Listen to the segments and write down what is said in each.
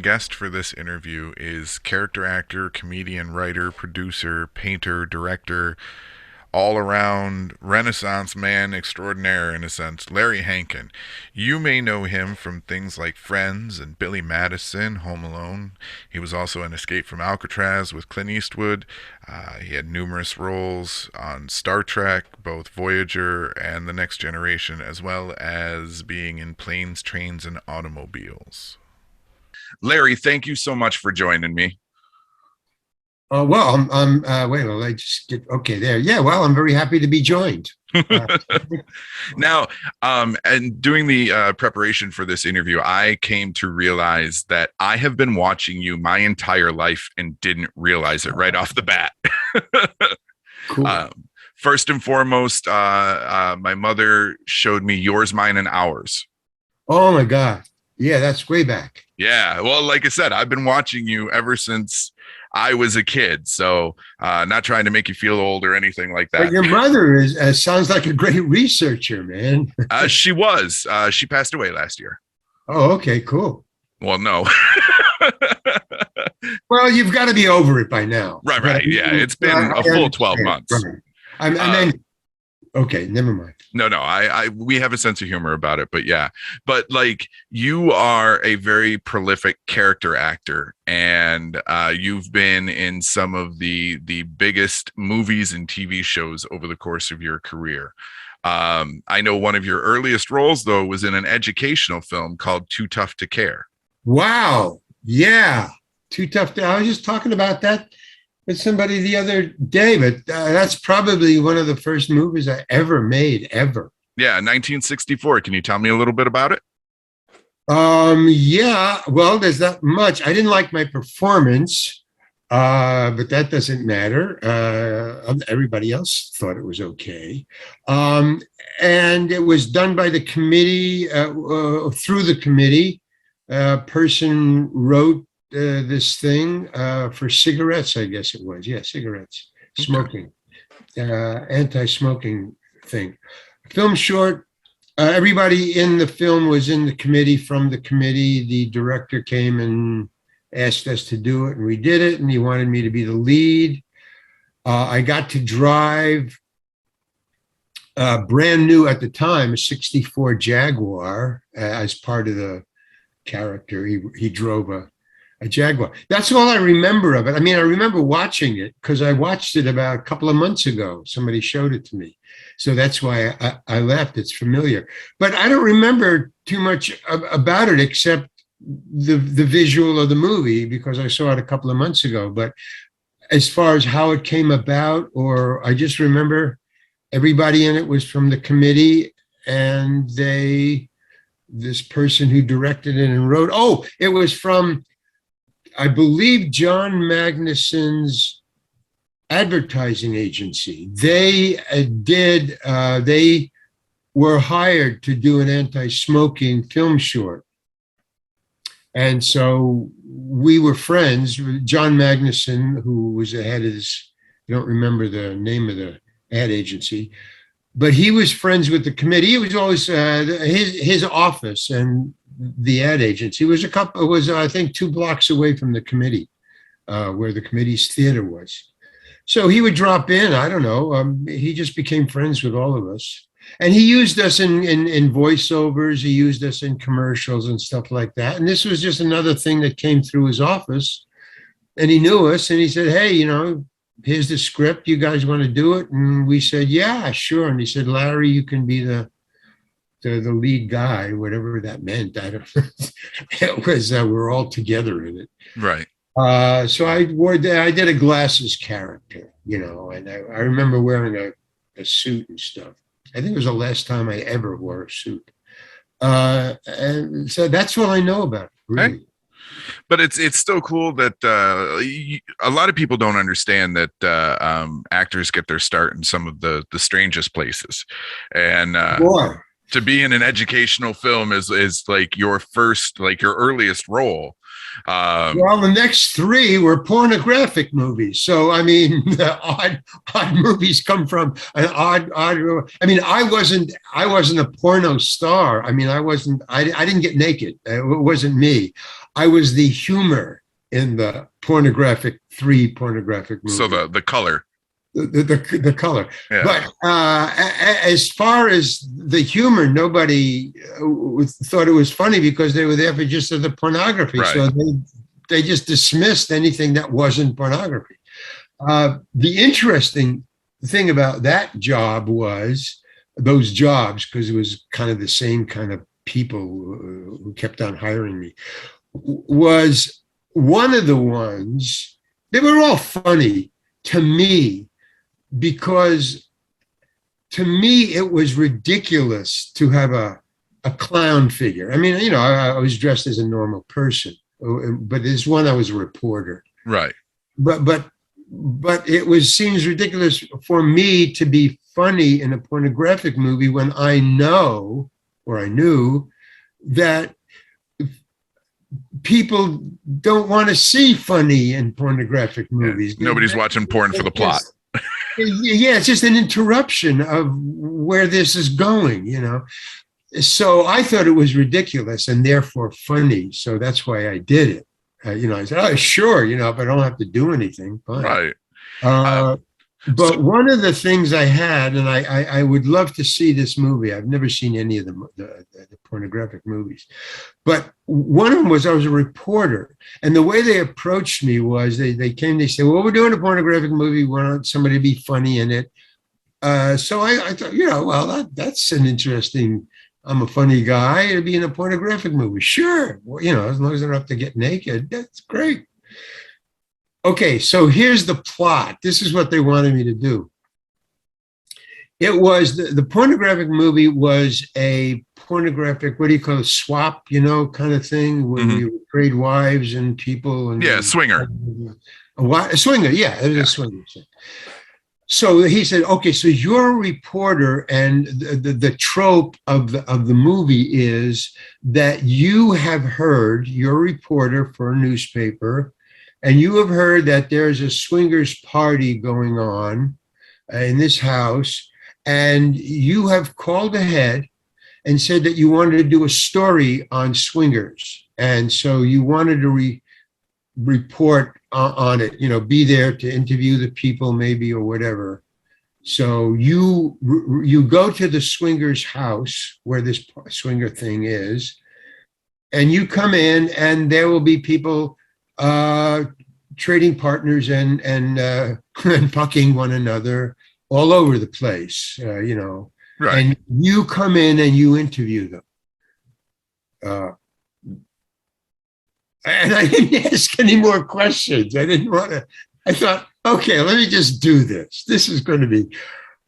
guest for this interview is character actor, comedian, writer, producer, painter, director, all around Renaissance man extraordinaire in a sense, Larry Hankin. You may know him from things like Friends and Billy Madison, Home Alone. He was also in Escape from Alcatraz with Clint Eastwood. He had numerous roles on Star Trek, both Voyager and The Next Generation, as well as being in Planes, Trains, and Automobiles. Larry, thank you so much for joining me. Wait, well, I just get, okay, there. Yeah, well, I'm very happy to be joined. Now, and doing the preparation for this interview, I came to realize that I have been watching you my entire life and didn't realize it right off the bat. Cool. First and foremost, my mother showed me Yours, Mine, and Ours. Oh my God. Yeah, that's way back. Yeah, well, like I said, I've been watching you ever since I was a kid, so not trying to make you feel old or anything like that. But your mother is sounds like a great researcher, man. She was. She passed away last year. Oh, okay, cool. Well, no. Well, you've got to be over it by now. Right. Yeah, it's been a full 12 months. Right. I mean, okay, never mind. No, we have a sense of humor about it, but yeah. But like, you are a very prolific character actor, and you've been in some of the biggest movies and TV shows over the course of your career. I know one of your earliest roles, though, was in an educational film called Too Tough to Care. Wow. Yeah. Too Tough to. I was just talking about that with somebody the other day, but that's probably one of the first movies I ever made, ever. Yeah, 1964. Can you tell me a little bit about it? Yeah, well, there's not much. I didn't like my performance, but that doesn't matter. Everybody else thought it was okay. And it was done by the committee, through the committee. A person wrote this thing for cigarettes, I guess it was. Yeah, cigarettes, smoking, anti-smoking thing. Film short. Everybody in the film was in the committee. From the committee, the director came and asked us to do it, and we did it, and he wanted me to be the lead. I got to drive brand new at the time, a 64 Jaguar as part of the character. He drove a Jaguar. That's all I remember of it. I mean, I remember watching it because I watched it about a couple of months ago. Somebody showed it to me. So that's why I laughed. It's familiar. But I don't remember too much about it except the visual of the movie because I saw it a couple of months ago. But as far as how it came about, or I just remember everybody in it was from the committee, and this person who directed it and wrote, it was from, I believe, John Magnuson's advertising agency. They were hired to do an anti-smoking film short. And so we were friends. John Magnussen, who was the head of this, I don't remember the name of the ad agency, but he was friends with the committee. He was always his office and the ad agency was I think 2 blocks away from the committee, where the committee's theater was. So he would drop in. I don't know. He just became friends with all of us, and he used us in voiceovers. He used us in commercials and stuff like that. And this was just another thing that came through his office, and he knew us, and he said, "Hey, here's the script. You guys want to do it?" And we said, "Yeah, sure." And he said, "Larry, you can be the lead guy," whatever that meant. I don't know. It was we're all together in it. Right. So I did a glasses character, and I remember wearing a suit and stuff. I think it was the last time I ever wore a suit. And so that's what I know about it, really. Hey. But it's still cool that a lot of people don't understand that actors get their start in some of the strangest places, and to be in an educational film is like your first, like your earliest role. Well, the next three were pornographic movies. So, I mean, the odd movies come from an odd. I mean, I wasn't a porno star. I mean, I didn't get naked. It wasn't me. I was the humor in the three pornographic movies. So the color. The color. Yeah. But as far as the humor, nobody thought it was funny because they were there for just the pornography. Right. So they just dismissed anything that wasn't pornography. The interesting thing about that job was those jobs, because it was kind of the same kind of people who kept on hiring me, was one of the ones, they were all funny to me, because to me it was ridiculous to have a clown figure. I mean, you know, I was dressed as a normal person, but this one I was a reporter. Right. But it seems ridiculous for me to be funny in a pornographic movie when I knew that people don't want to see funny in pornographic movies. Yeah. Nobody's watching porn for the plot. Yeah, it's just an interruption of where this is going, you know. So I thought it was ridiculous and therefore funny. So that's why I did it. You know, I said, oh, sure, you know, if I don't have to do anything, fine. Right. But one of the things I had, and I would love to see this movie. I've never seen any of the pornographic movies. But one of them was I was a reporter. And the way they approached me was they came, they said, well, we're doing a pornographic movie. We want somebody to be funny in it. So I thought, you know, well, that's an interesting, I'm a funny guy to be in a pornographic movie. Sure. Well, you know, as long as I don't have to get naked, that's great. Okay, so here's the plot. This is what they wanted me to do. It was the pornographic movie was a pornographic, what do you call it, swap, you know, kind of thing, where you trade wives and people. And swinger. A swinger, yeah, it was a swinger. So he said, okay, so you're a reporter, and the trope of the movie is that you have heard, you're a reporter for a newspaper, and you have heard that there's a swingers party going on in this house, and you have called ahead and said that you wanted to do a story on swingers. And so you wanted to report on it, you know, be there to interview the people maybe or whatever. So you go to the swingers house where this swinger thing is, and you come in and there will be people trading partners and fucking one another all over the place, you know. Right. And you come in and you interview them. And I didn't ask any more questions. I didn't want to. I thought, okay, let me just do this. This is going to be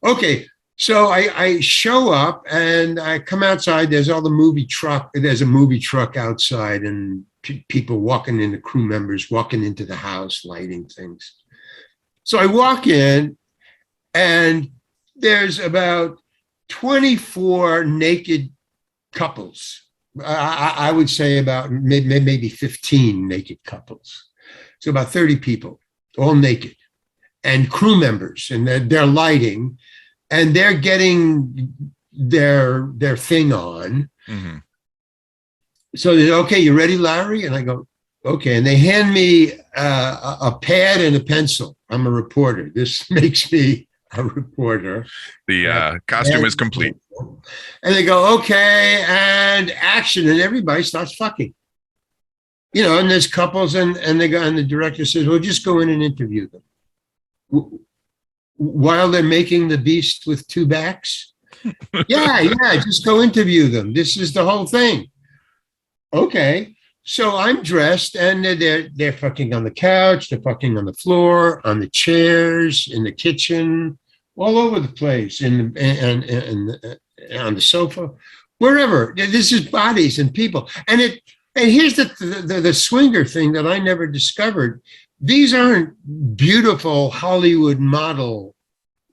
okay. So I show up and I come outside. There's all the movie truck. There's a movie truck outside, and people walking in, the crew members walking into the house, lighting things. So I walk in, and there's about 24 naked couples. I would say about maybe 15 naked couples. So about 30 people, all naked, and crew members, and they're lighting, and they're getting their thing on. Mm-hmm. So they say, okay, you ready, Larry? And I go, okay. And they hand me a pad and a pencil. I'm a reporter. This makes me a reporter. The costume is complete. And they go, okay, and action. And everybody starts fucking. You know, and there's couples, and they go, and the director says, well, just go in and interview them. While they're making the beast with two backs? yeah, just go interview them. This is the whole thing. Okay. So I'm dressed, and they're fucking on the couch, they're fucking on the floor, on the chairs, in the kitchen, all over the place, and on the sofa, wherever. This is bodies and people. And here's the swinger thing that I never discovered. These aren't beautiful Hollywood model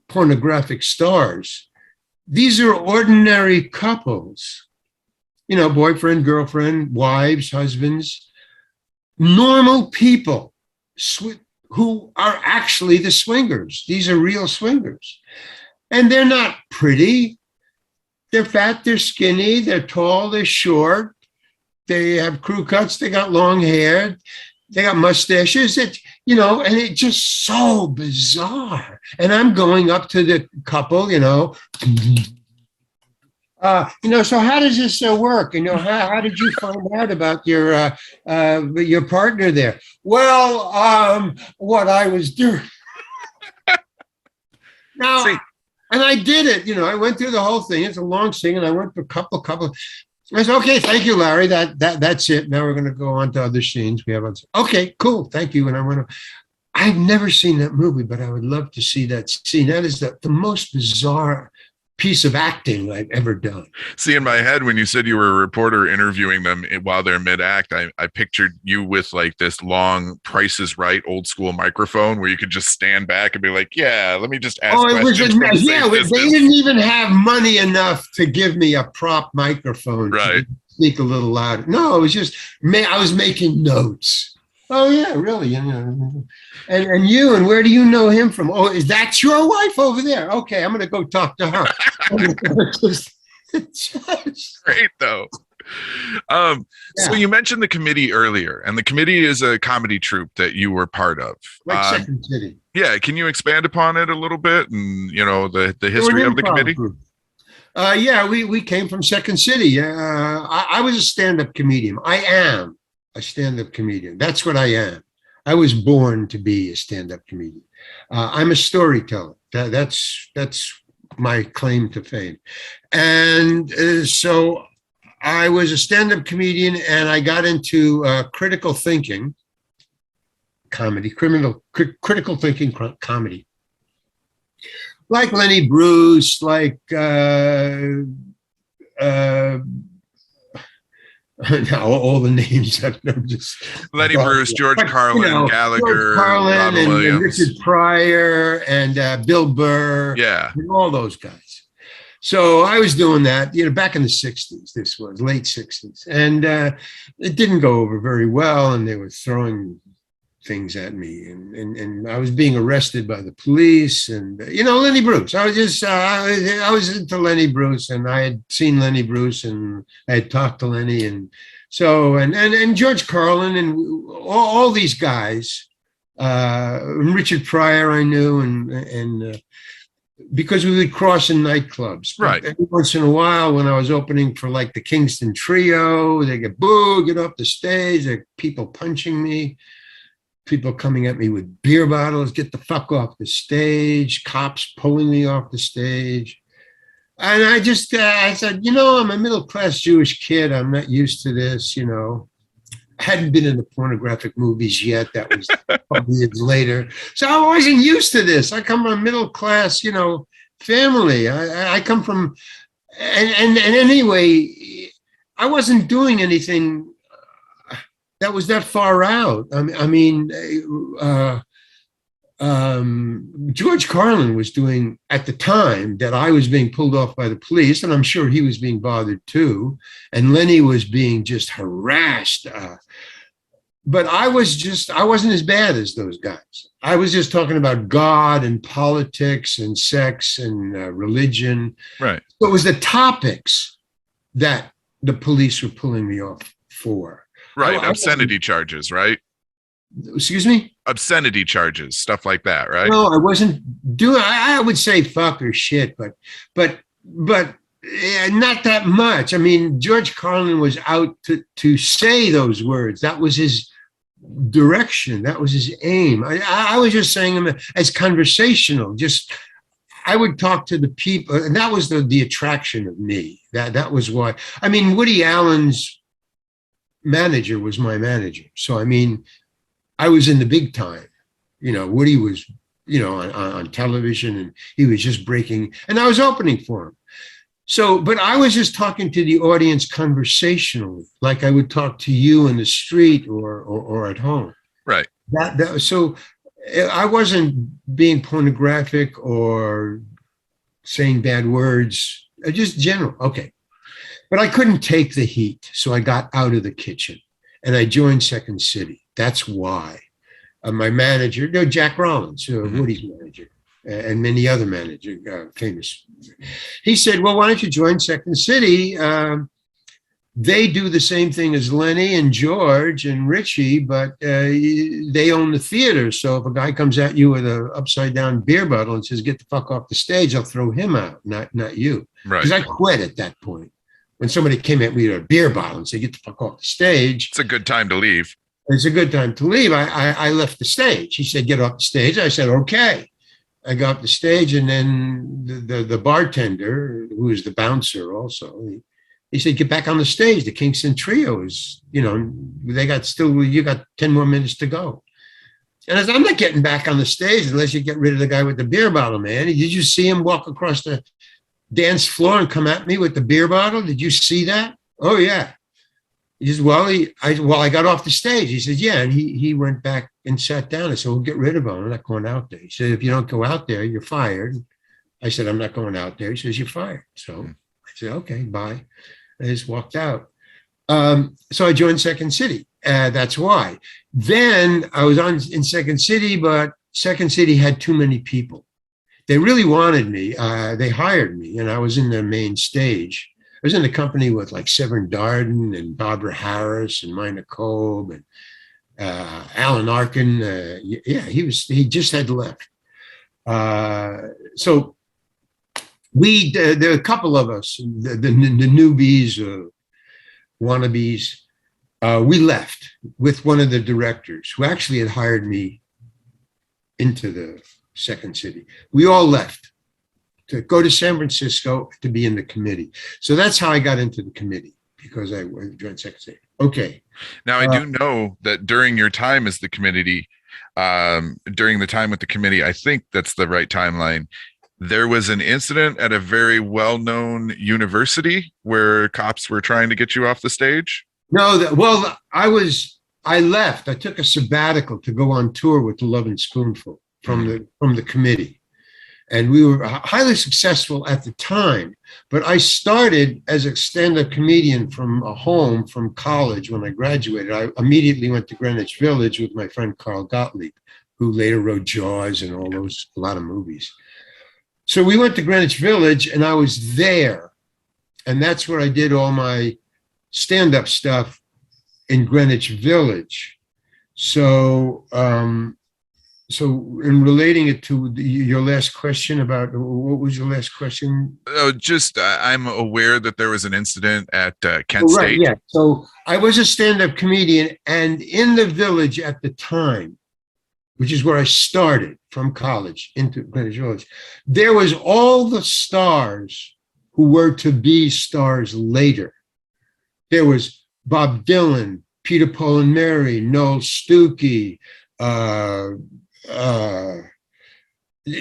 pornographic stars. These are ordinary couples. You know, boyfriend, girlfriend, wives, husbands. normal people who are actually the swingers. These are real swingers. And they're not pretty. They're fat, they're skinny, they're tall, they're short. They have crew cuts, they got long hair, they got mustaches. And it's just so bizarre. And I'm going up to the couple, so how does this work? How did you find out about your partner there? Well, what I was doing. Now, and I did it. I went through the whole thing. It's a long thing, and I went for a couple. I said, okay, thank you, Larry. That's it. Now we're going to go on to other scenes. We have okay, cool, thank you. And I went. I've never seen that movie, but I would love to see that scene. That is the most bizarre piece of acting I've ever done. See, in my head, when you said you were a reporter interviewing them while they're mid-act, I pictured you with like this long Price is Right old school microphone where you could just stand back and be like, yeah, let me just ask questions. They didn't even have money enough to give me a prop microphone. Right. To speak a little louder. No, it was just I was making notes. Oh yeah, really? And where do you know him from? Oh, is that your wife over there? Okay, I'm going to go talk to her. Great though. So you mentioned the Committee earlier, and the Committee is a comedy troupe that you were part of. Like Second City. Yeah, can you expand upon it a little bit, and the history of the Committee? We came from Second City. I was a stand-up comedian. I am a stand-up comedian. That's what I am. I was born to be a stand-up comedian. I'm a storyteller. That's my claim to fame. And so I was a stand-up comedian, and I got into critical thinking comedy, critical thinking comedy. Like Lenny Bruce, like now all the names I'm just Lenny Bruce, George Carlin, Gallagher, George Carlin, Robin Williams, and Richard Pryor, and Bill Burr, and all those guys. So I was doing that, back in the 60s. This was late 60s, and it didn't go over very well, and they were throwing things at me, and I was being arrested by the police, and Lenny Bruce. I was into Lenny Bruce, and I had seen Lenny Bruce, and I had talked to Lenny, and so and George Carlin, and all these guys, and Richard Pryor I knew, and because we would cross in nightclubs. Right. Every once in a while, when I was opening for like the Kingston Trio, they get boo, get off the stage. There are people punching me. People coming at me with beer bottles, get the fuck off the stage, cops pulling me off the stage. And I said, I'm a middle-class Jewish kid. I'm not used to this, I hadn't been in the pornographic movies yet. That was a couple years later. So I wasn't used to this. I come from a middle-class, family. I come from, and anyway, I wasn't doing anything that was that far out. George Carlin was doing, at the time that I was being pulled off by the police, and I'm sure he was being bothered too, and Lenny was being just harassed. But I wasn't as bad as those guys. I was just talking about God and politics and sex and religion. Right. So it was the topics that the police were pulling me off for. Right. Obscenity charges, right? Excuse me? Obscenity charges, stuff like that, right? No, I wasn't doing, I would say fuck or shit, but not that much. George Carlin was out to say those words. That was his direction. That was his aim. I was just saying them as conversational. I would talk to the people, and that was the attraction of me. That was why. Woody Allen's manager was my manager. So, I was in the big time. Woody was, on television, and he was just breaking, and I was opening for him. So, but I was just talking to the audience conversationally, like I would talk to you in the street or at home. Right. So I wasn't being pornographic or saying bad words, just general. Okay. But I couldn't take the heat. So I got out of the kitchen. and I joined Second City. That's why. My manager, no, Jack Rollins, Woody's manager, and many other managers, famous. He said, well, why don't you join Second City? They do the same thing as Lenny and George and Richie, but they own the theater. So if a guy comes at you with an upside down beer bottle and says, get the fuck off the stage, I'll throw him out, not you. Right. Because I quit at that point. When somebody came at me with a beer bottle and said, get the fuck off the stage. It's a good time to leave. It's a good time to leave. I left the stage. He said, get off the stage. I said, okay. I got off the stage, and then the bartender, who is the bouncer also, he said, get back on the stage. The Kingston Trio is, you got 10 more minutes to go. And I said, I'm not getting back on the stage unless you get rid of the guy with the beer bottle, man. Did you see him walk across the dance floor and come at me with the beer bottle? Did you see that? Oh, yeah. He says, I got off the stage. He says, yeah. And he went back and sat down. I said, well, get rid of him. I'm not going out there. He said, if you don't go out there, you're fired. I said, I'm not going out there. He says, you're fired. So I said, okay, bye. I just walked out. So I joined Second City. That's why. Then I was in Second City, but Second City had too many people. They really wanted me. They hired me, and I was in the main stage. I was in the company with like Severn Darden and Barbara Harris and Mina Kolb and Alan Arkin. He just had left. So there were a couple of us, the newbies, wannabes. We left with one of the directors who actually had hired me into the Second City. We all left to go to San Francisco to be in the committee. So that's how I got into the committee, because I joined Second City. Okay. Now, I do know that during your time as the committee, during the time with the committee, I think that's the right timeline, there was an incident at a very well-known university where cops were trying to get you off the stage? No, I left. I took a sabbatical to go on tour with the Love and Spoonful from the committee. And we were highly successful at the time. But I started as a stand-up comedian from college when I graduated. I immediately went to Greenwich Village with my friend Carl Gottlieb, who later wrote Jaws and a lot of movies. So we went to Greenwich Village, and I was there. And that's where I did all my stand-up stuff in Greenwich Village. So, in relating it to your last question about, what was your last question? I'm aware that there was an incident at Kent State. Right, yeah. So I was a stand-up comedian, and in the Village at the time, which is where I started from college into Greenwich Village, there was all the stars who were to be stars later. There was Bob Dylan, Peter, Paul and Mary, Noel Stookey,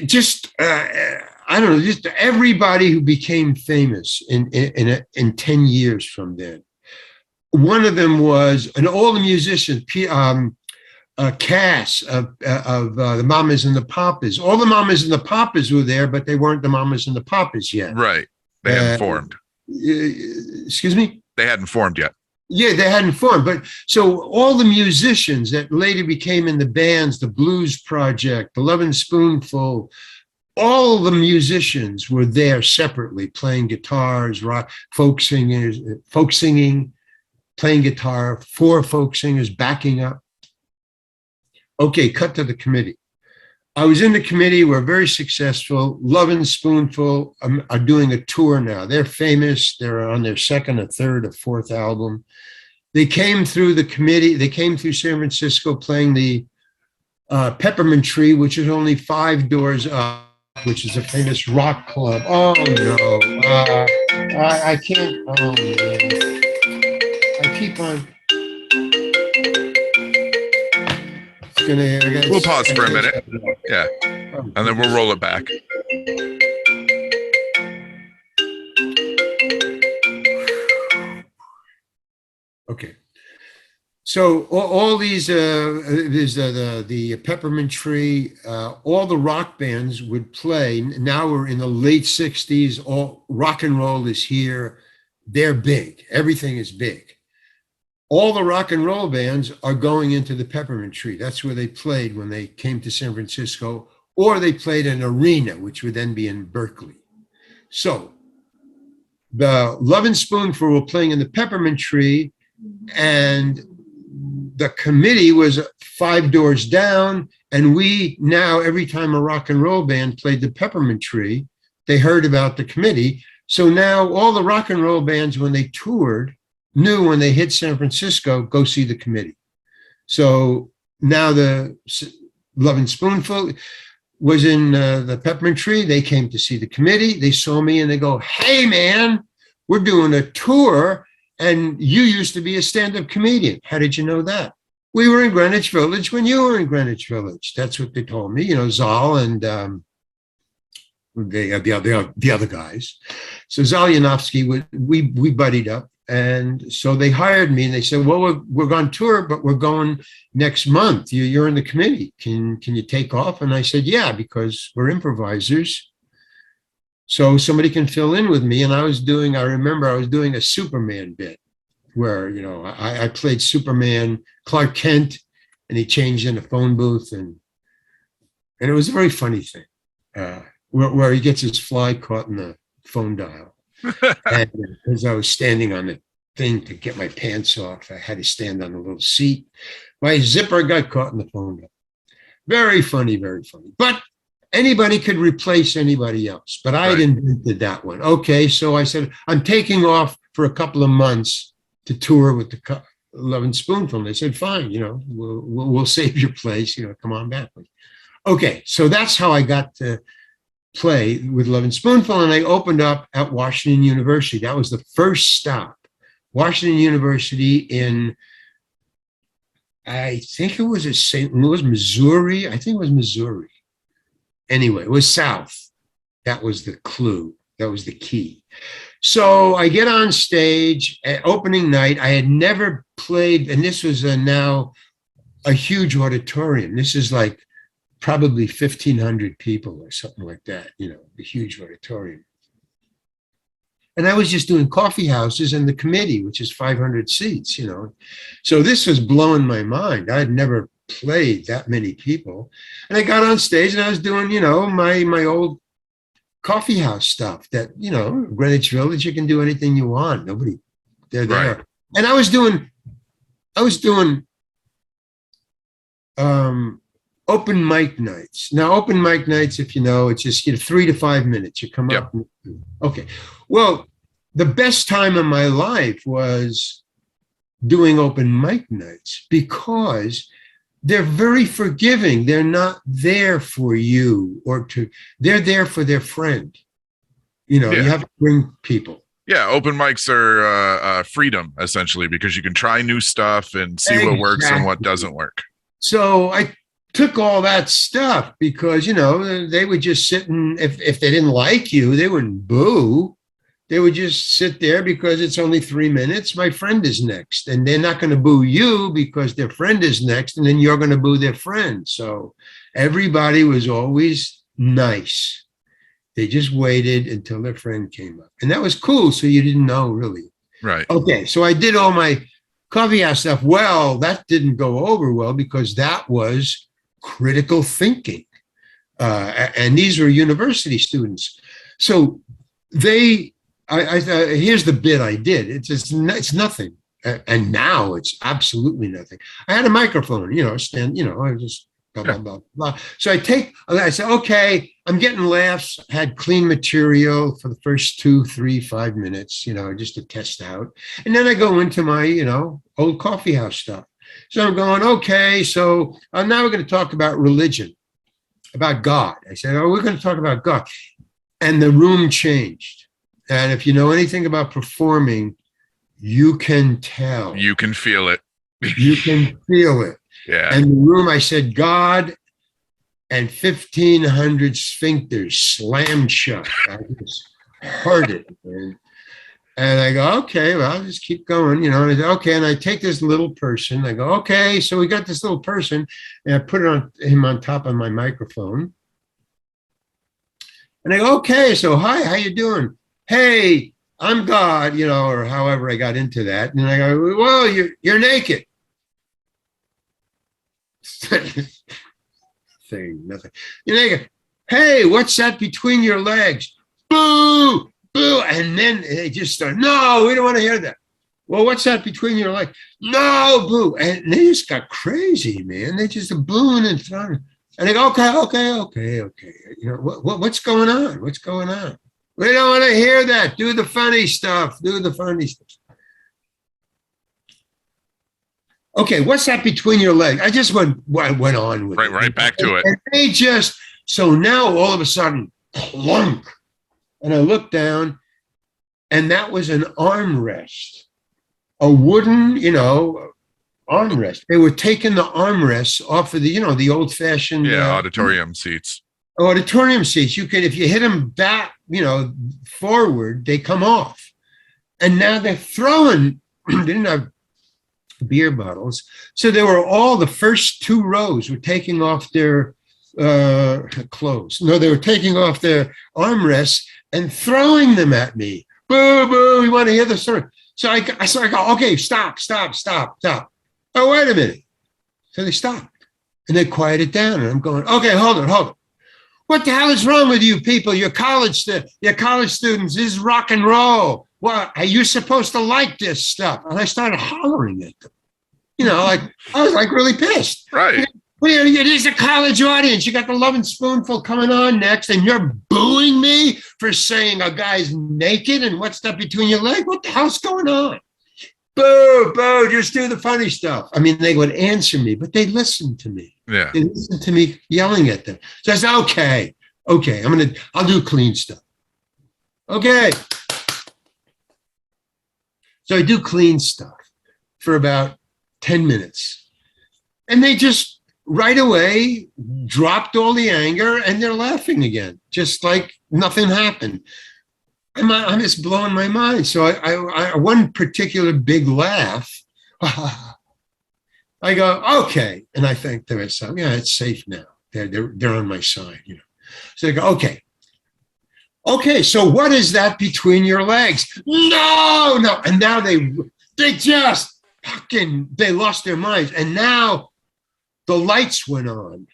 just everybody who became famous in 10 years from then. One of them was, and all the musicians, Cass of the Mamas and the Papas. All the Mamas and the Papas were there, but they weren't the Mamas and the Papas yet. Right. They hadn't formed. Excuse me? They hadn't formed yet. Yeah, they hadn't formed. But so all the musicians that later became in the bands, the Blues Project, the Love and Spoonful, all the musicians were there separately, playing guitars, rock, folk singing, playing guitar, 4 folk singers backing up. Okay, cut to the committee. I was in the committee. We're very successful. Love and Spoonful are doing a tour now. They're famous. They're on their second or third or fourth album. They came through the committee. They came through San Francisco playing the Peppermint Tree, which is only 5 doors up, which is a famous rock club. Oh, no. I can't. Oh, man. I keep on. We'll pause for a minute. Yeah. And then we'll roll it back. Okay. So all these, there's the Peppermint Tree, all the rock bands would play. Now we're in the late 60s. All rock and roll is here. They're big. Everything is big. all the rock and roll bands are going into the Peppermint Tree. That's where they played when they came to San Francisco, or they played an arena, which would then be in Berkeley. So the Love and Spoonful were playing in the Peppermint Tree, and the committee was 5 doors down. And we now, every time a rock and roll band played the Peppermint Tree, they heard about the committee. So now all the rock and roll bands, when they toured, knew when they hit San Francisco, go see the committee. So now the Love and Spoonful was in the Peppermint Tree. They came to see the committee. They saw me and they go, "Hey, man, we're doing a tour, and you used to be a stand-up comedian. How did you know that?" "We were in Greenwich Village when you were in Greenwich Village." That's what they told me, Zal and the other guys. So Zal Yanofsky, we buddied up. And so they hired me and they said, "Well, we're on tour, but we're going next month. You're in the committee. Can you take off?" And I said, "Yeah, because we're improvisers. So somebody can fill in with me." And I remember I was doing a Superman bit where, I played Superman, Clark Kent, and he changed in a phone booth. And it was a very funny thing where he gets his fly caught in the phone dial. And as I was standing on the thing to get my pants off, I had to stand on a little seat. My zipper got caught in the phone bill. Very funny, very funny. But anybody could replace anybody else. But I had invented that one. Okay, so I said, "I'm taking off for a couple of months to tour with the Love and Spoonful." And they said, "Fine, we'll save your place. Come on back." Okay, so that's how I got to play with Love and Spoonful, and I opened up at Washington University. That was the first stop. Washington University in, I think it was St. Louis, Missouri. I think it was Missouri. Anyway, it was south. That was the clue. That was the key. So I get on stage at opening night. I had never played, and this was now a huge auditorium. This is like probably 1,500 people or something like that, the huge auditorium. And I was just doing coffee houses and the committee, which is 500 seats, So this was blowing my mind. I had never played that many people. And I got on stage and I was doing, my old coffee house stuff that, Greenwich Village, you can do anything you want. They're there. Right. And I was doing open mic nights. Now, open mic nights, if it's just 3 to 5 minutes. You come up. Okay. Well, the best time of my life was doing open mic nights because they're very forgiving. They're not there for you they're there for their friend. You have to bring people. Yeah, open mics are freedom, essentially, because you can try new stuff and see what works and what doesn't work. So I took all that stuff because, they would just sit and if they didn't like you, they wouldn't boo. They would just sit there because it's only 3 minutes. My friend is next. And they're not going to boo you because their friend is next. And then you're going to boo their friend. So everybody was always nice. They just waited until their friend came up. And that was cool. So you didn't know really. Right. Okay. So I did all my coffee house stuff. Well, that didn't go over well because that was critical thinking. And these were university students. So here's the bit I did. It's nothing. And now it's absolutely nothing. I had a microphone, I just blah, blah, blah, blah. So I said, okay, I'm getting laughs, had clean material for the first 2, 3, 5 minutes, just to test out. And then I go into my, old coffee house stuff. So I'm going, okay, so now we're going to talk about religion, about God. I said, we're going to talk about God. And the room changed. And if you know anything about performing, you can tell. You can feel it. You can feel it. Yeah. And the room, I said, God and 1,500 sphincters slammed shut. I just heard it. And I go, okay, well, I'll just keep going, And I said, okay. And I take this little person. I go, okay, so we got this little person. And I put him on top of my microphone. And I go, okay, so hi, how you doing? Hey, I'm God, or however I got into that. And I go, well, you're naked. Thing, nothing. You're naked. Hey, what's that between your legs? Boo, boo. And then they just start, no, we don't want to hear that. Well, what's that between your legs? No, boo. And they just got crazy, man. They just booing and throwing. And they go, okay. What's going on? What's going on? We don't want to hear that. Do the funny stuff. Do the funny stuff. Okay, what's that between your legs? I just went on with it. Right back to it. And they just, so now all of a sudden, clunk. And I looked down, and that was an armrest, a wooden, armrest. They were taking the armrests off of the old-fashioned auditorium seats. Auditorium seats. You could, if you hit them back, forward, they come off. And now they're throwing. They didn't have beer bottles, so they were all the first two rows were taking off their clothes. No, they were taking off their armrests and throwing them at me. Boo, boo! We want to hear the story. So I go, okay, stop. Oh, wait a minute. So they stopped and they quieted down, and I'm going, okay, hold on. What the hell is wrong with you people? You're college students. This is rock and roll. Well, are you supposed to like this stuff? And I started hollering at them. I was like really pissed. Right. Well, it is a college audience. You got the Lovin' Spoonful coming on next, and you're booing me for saying a guy's naked and what's that between your legs? What the hell's going on? Boo, just do the funny stuff. I mean, they would answer me, but they listened to me. Yeah. They listened to me yelling at them. So I said, okay, I'll do clean stuff. Okay. So I do clean stuff for about 10 minutes. And they just right away dropped all the anger and they're laughing again, just like nothing happened. I'm just blowing my mind. So I one particular big laugh, I go, okay. And I think to myself, yeah, it's safe now. They're on my side, So I go, okay. Okay, so what is that between your legs? No. And now they just they lost their minds. And now the lights went on.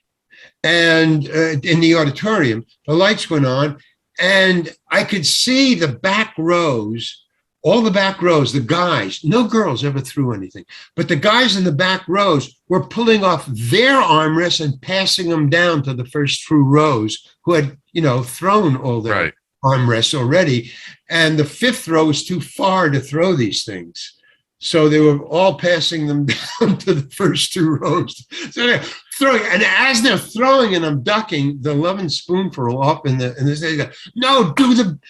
And in the auditorium, the lights went on. And I could see the back rows, all the back rows, the guys, no girls ever threw anything, but the guys in the back rows were pulling off their armrests and passing them down to the first two rows who had, thrown all their armrests already. And the fifth row was too far to throw these things. So they were all passing them down to the first two rows. So they're throwing, and as they're throwing and I'm ducking, the Lovin' Spoonful up in they go, no, do the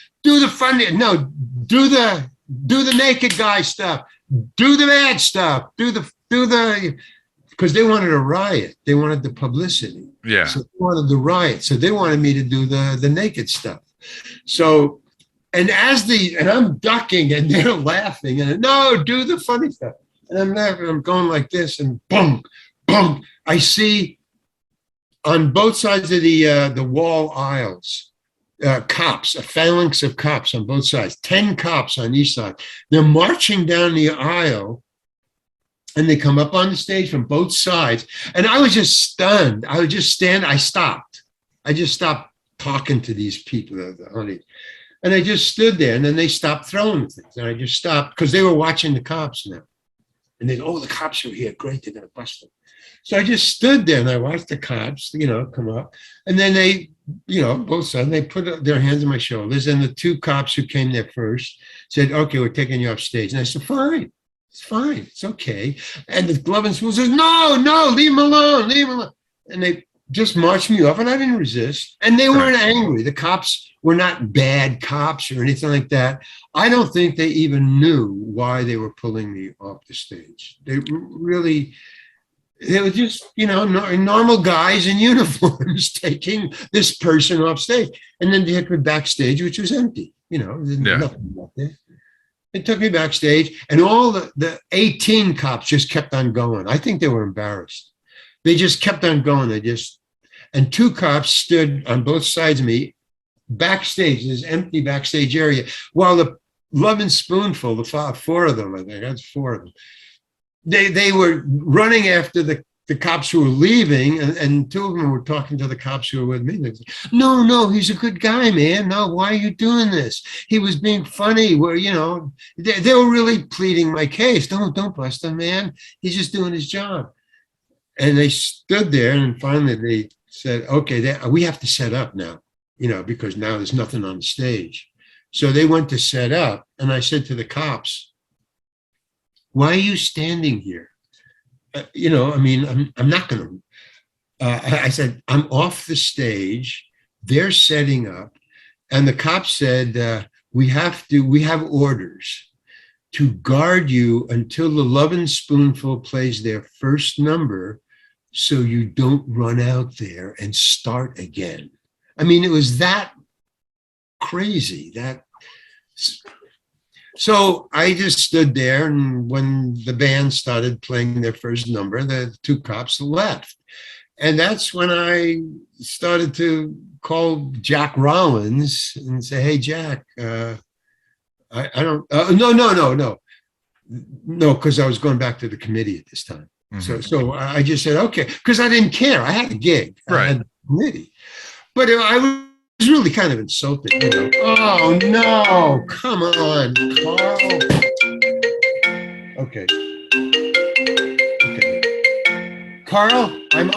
funny, no, do the naked guy stuff, do the bad stuff, do the, because they wanted a riot. They wanted the publicity. Yeah. So they wanted the riot. So they wanted me to do the naked stuff. So, and I'm ducking and they're laughing and no, do the funny stuff. And I'm laughing, I'm going like this and boom, boom. I see on both sides of the wall aisles, cops, a phalanx of cops on both sides, 10 cops on each side. They're marching down the aisle and they come up on the stage from both sides. And I was just stunned. I would just stand. I just stopped talking to these people. And I just stood there and then they stopped throwing things. And I just stopped because they were watching the cops now. And they, the cops are here. Great, they're going to bust them. So I just stood there and I watched the cops, come up. And then they, both sides, they put their hands on my shoulders. And the two cops who came there first said, okay, we're taking you off stage. And I said, fine, it's okay. And the Lovin' Spoonful says, no, leave him alone. And they just marched me off and I didn't resist. And they weren't angry. The cops were not bad cops or anything like that. I don't think they even knew why they were pulling me off the stage. They were just, normal guys in uniforms taking this person off stage. And then they took me backstage, which was empty. There's nothing up there. They took me backstage and all the 18 cops just kept on going. I think they were embarrassed. They just kept on going. And two cops stood on both sides of me backstage, this empty backstage area, while Loving Spoonful, four of them, I think. That's four of them. They were running after the cops who were leaving, and two of them were talking to the cops who were with me. They said, no, he's a good guy, man. No, why are you doing this? He was being funny. Well, they were really pleading my case. Don't bust him, man. He's just doing his job. And they stood there, and finally they said, okay, we have to set up now, because now there's nothing on the stage. So they went to set up, and I said to the cops, why are you standing here? I'm not going to. I said, I'm off the stage. They're setting up. And the cops said, we have orders to guard you until the Lovin' Spoonful plays their first number so you don't run out there and start again. I mean, it was that crazy. So I just stood there, and when the band started playing their first number, the two cops left. And that's when I started to call Jack Rollins and say, hey, Jack, I don't, no, because I was going back to the committee at this time. Mm-hmm. So I just said, okay, because I didn't care. I had a gig. Right. I had a committee. But I was really kind of insulted. Oh, no, come on, Carl. Okay. Carl, I'm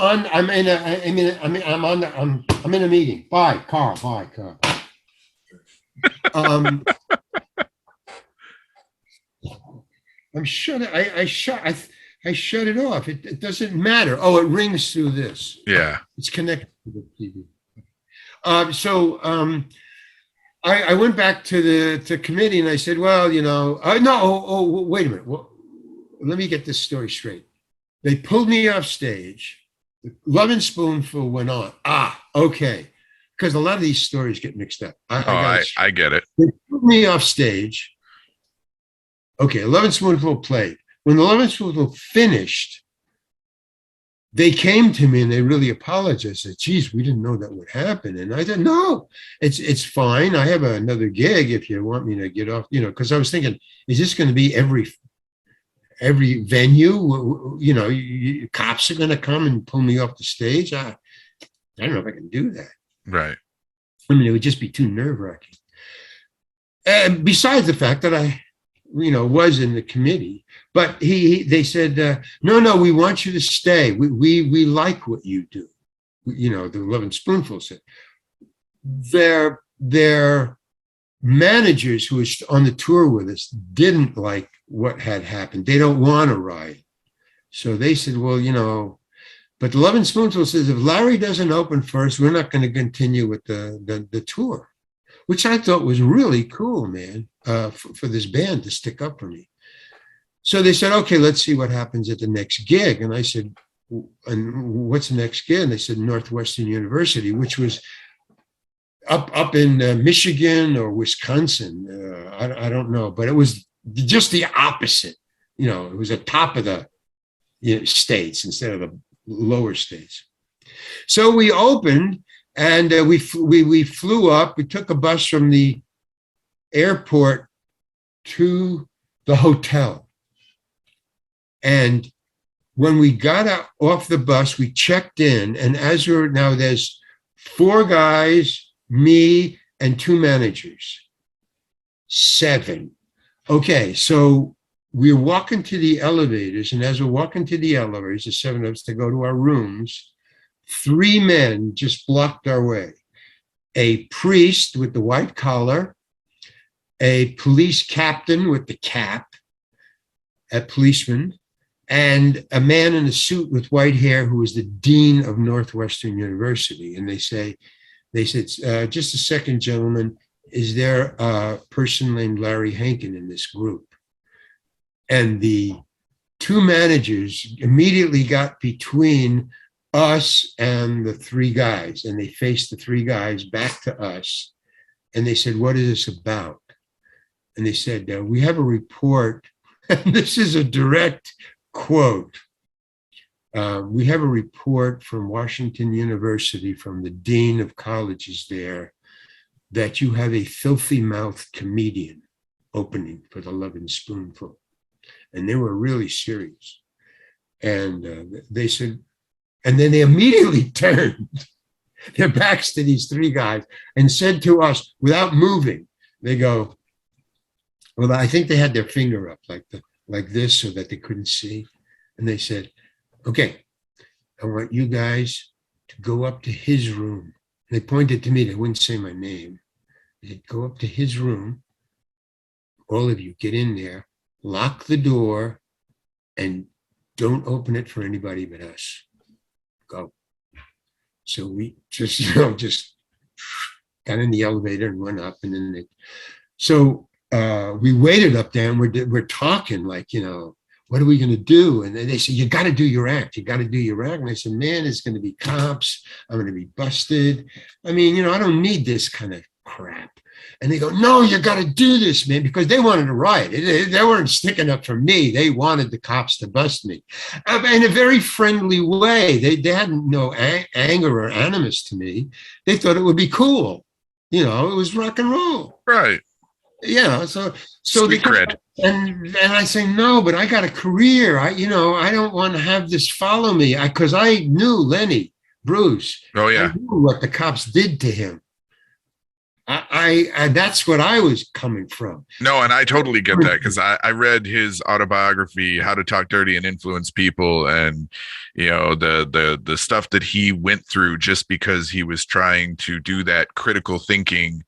in a meeting. Bye, Carl. Bye, Carl. I'm shut. I shut it off. It doesn't matter. Oh, it rings through this. Yeah. It's connected to the TV. I went back to the committee and I said, well, wait a minute. Well, let me get this story straight. They pulled me off stage. The Lovin' Spoonful went on. Okay. Because a lot of these stories get mixed up. I get it. They pulled me off stage. Okay, Lovin' Spoonful played. When the Lovin' Spoonful finished, they came to me and they really apologized. Said, geez, we didn't know that would happen. And I said, no, it's fine. I have another gig if you want me to get off, because I was thinking, is this going to be every venue? Cops are going to come and pull me off the stage. I don't know if I can do that. Right. I mean, it would just be too nerve-wracking. And besides the fact that I, was in the committee, but they said, no, we want you to stay. We like what you do. The Lovin' Spoonful said. Their managers who was on the tour with us didn't like what had happened. They don't want to riot. So they said, well, but the Lovin' Spoonful says, if Larry doesn't open first, we're not going to continue with the tour, which I thought was really cool, man, for this band to stick up for me. So they said, okay, let's see what happens at the next gig. And I said, and what's the next gig? And they said Northwestern University, which was up in Michigan or Wisconsin. I don't know, but it was just the opposite. It was at top of the states instead of the lower states. So we opened and we flew up. We took a bus from the airport to the hotel. And when we got off the bus, we checked in. And as there's 4 guys, me, and 2 managers. 7. Okay, so we're walking to the elevators. And as we're walking to the elevators, the 7 of us to go to our rooms, 3 men just blocked our way. A priest with the white collar, a police captain with the cap, a policeman, and a man in a suit with white hair who was the dean of Northwestern University. And they said, just a second, gentlemen, is there a person named Larry Hankin in this group? And the 2 managers immediately got between us and the 3 guys, and they faced the 3 guys back to us. And they said, what is this about? And they said, we have a report, and this is a direct quote. We have a report from Washington University, from the dean of colleges there, that you have a filthy-mouthed comedian opening for the Lovin' Spoonful. And they were really serious. And they said, and then they immediately turned their backs to these three guys and said to us without moving, they go, well, I think they had their finger up like this so that they couldn't see. And they said, okay, I want you guys to go up to his room. And they pointed to me, they wouldn't say my name. They said, go up to his room. All of you get in there, lock the door, and don't open it for anybody but us. Go. So we just got in the elevator and went up, and then we waited up there, and we're talking like, what are we going to do? And then they said, you got to do your act. You got to do your act. And I said, man, it's going to be cops. I'm going to be busted. I mean, I don't need this kind of crap. And they go, no, you got to do this, man, because they wanted to riot. They weren't sticking up for me. They wanted the cops to bust me in a very friendly way. They had no anger or animus to me. They thought it would be cool. It was rock and roll. Right. Yeah. So Street cred. And I say, no, but I got a career. I don't want to have this follow me because I knew Lenny Bruce. Oh, yeah. I knew what the cops did to him. I that's what I was coming from. No, and I totally get that because I read his autobiography, How to Talk Dirty and Influence People, and the stuff that he went through just because he was trying to do that critical thinking,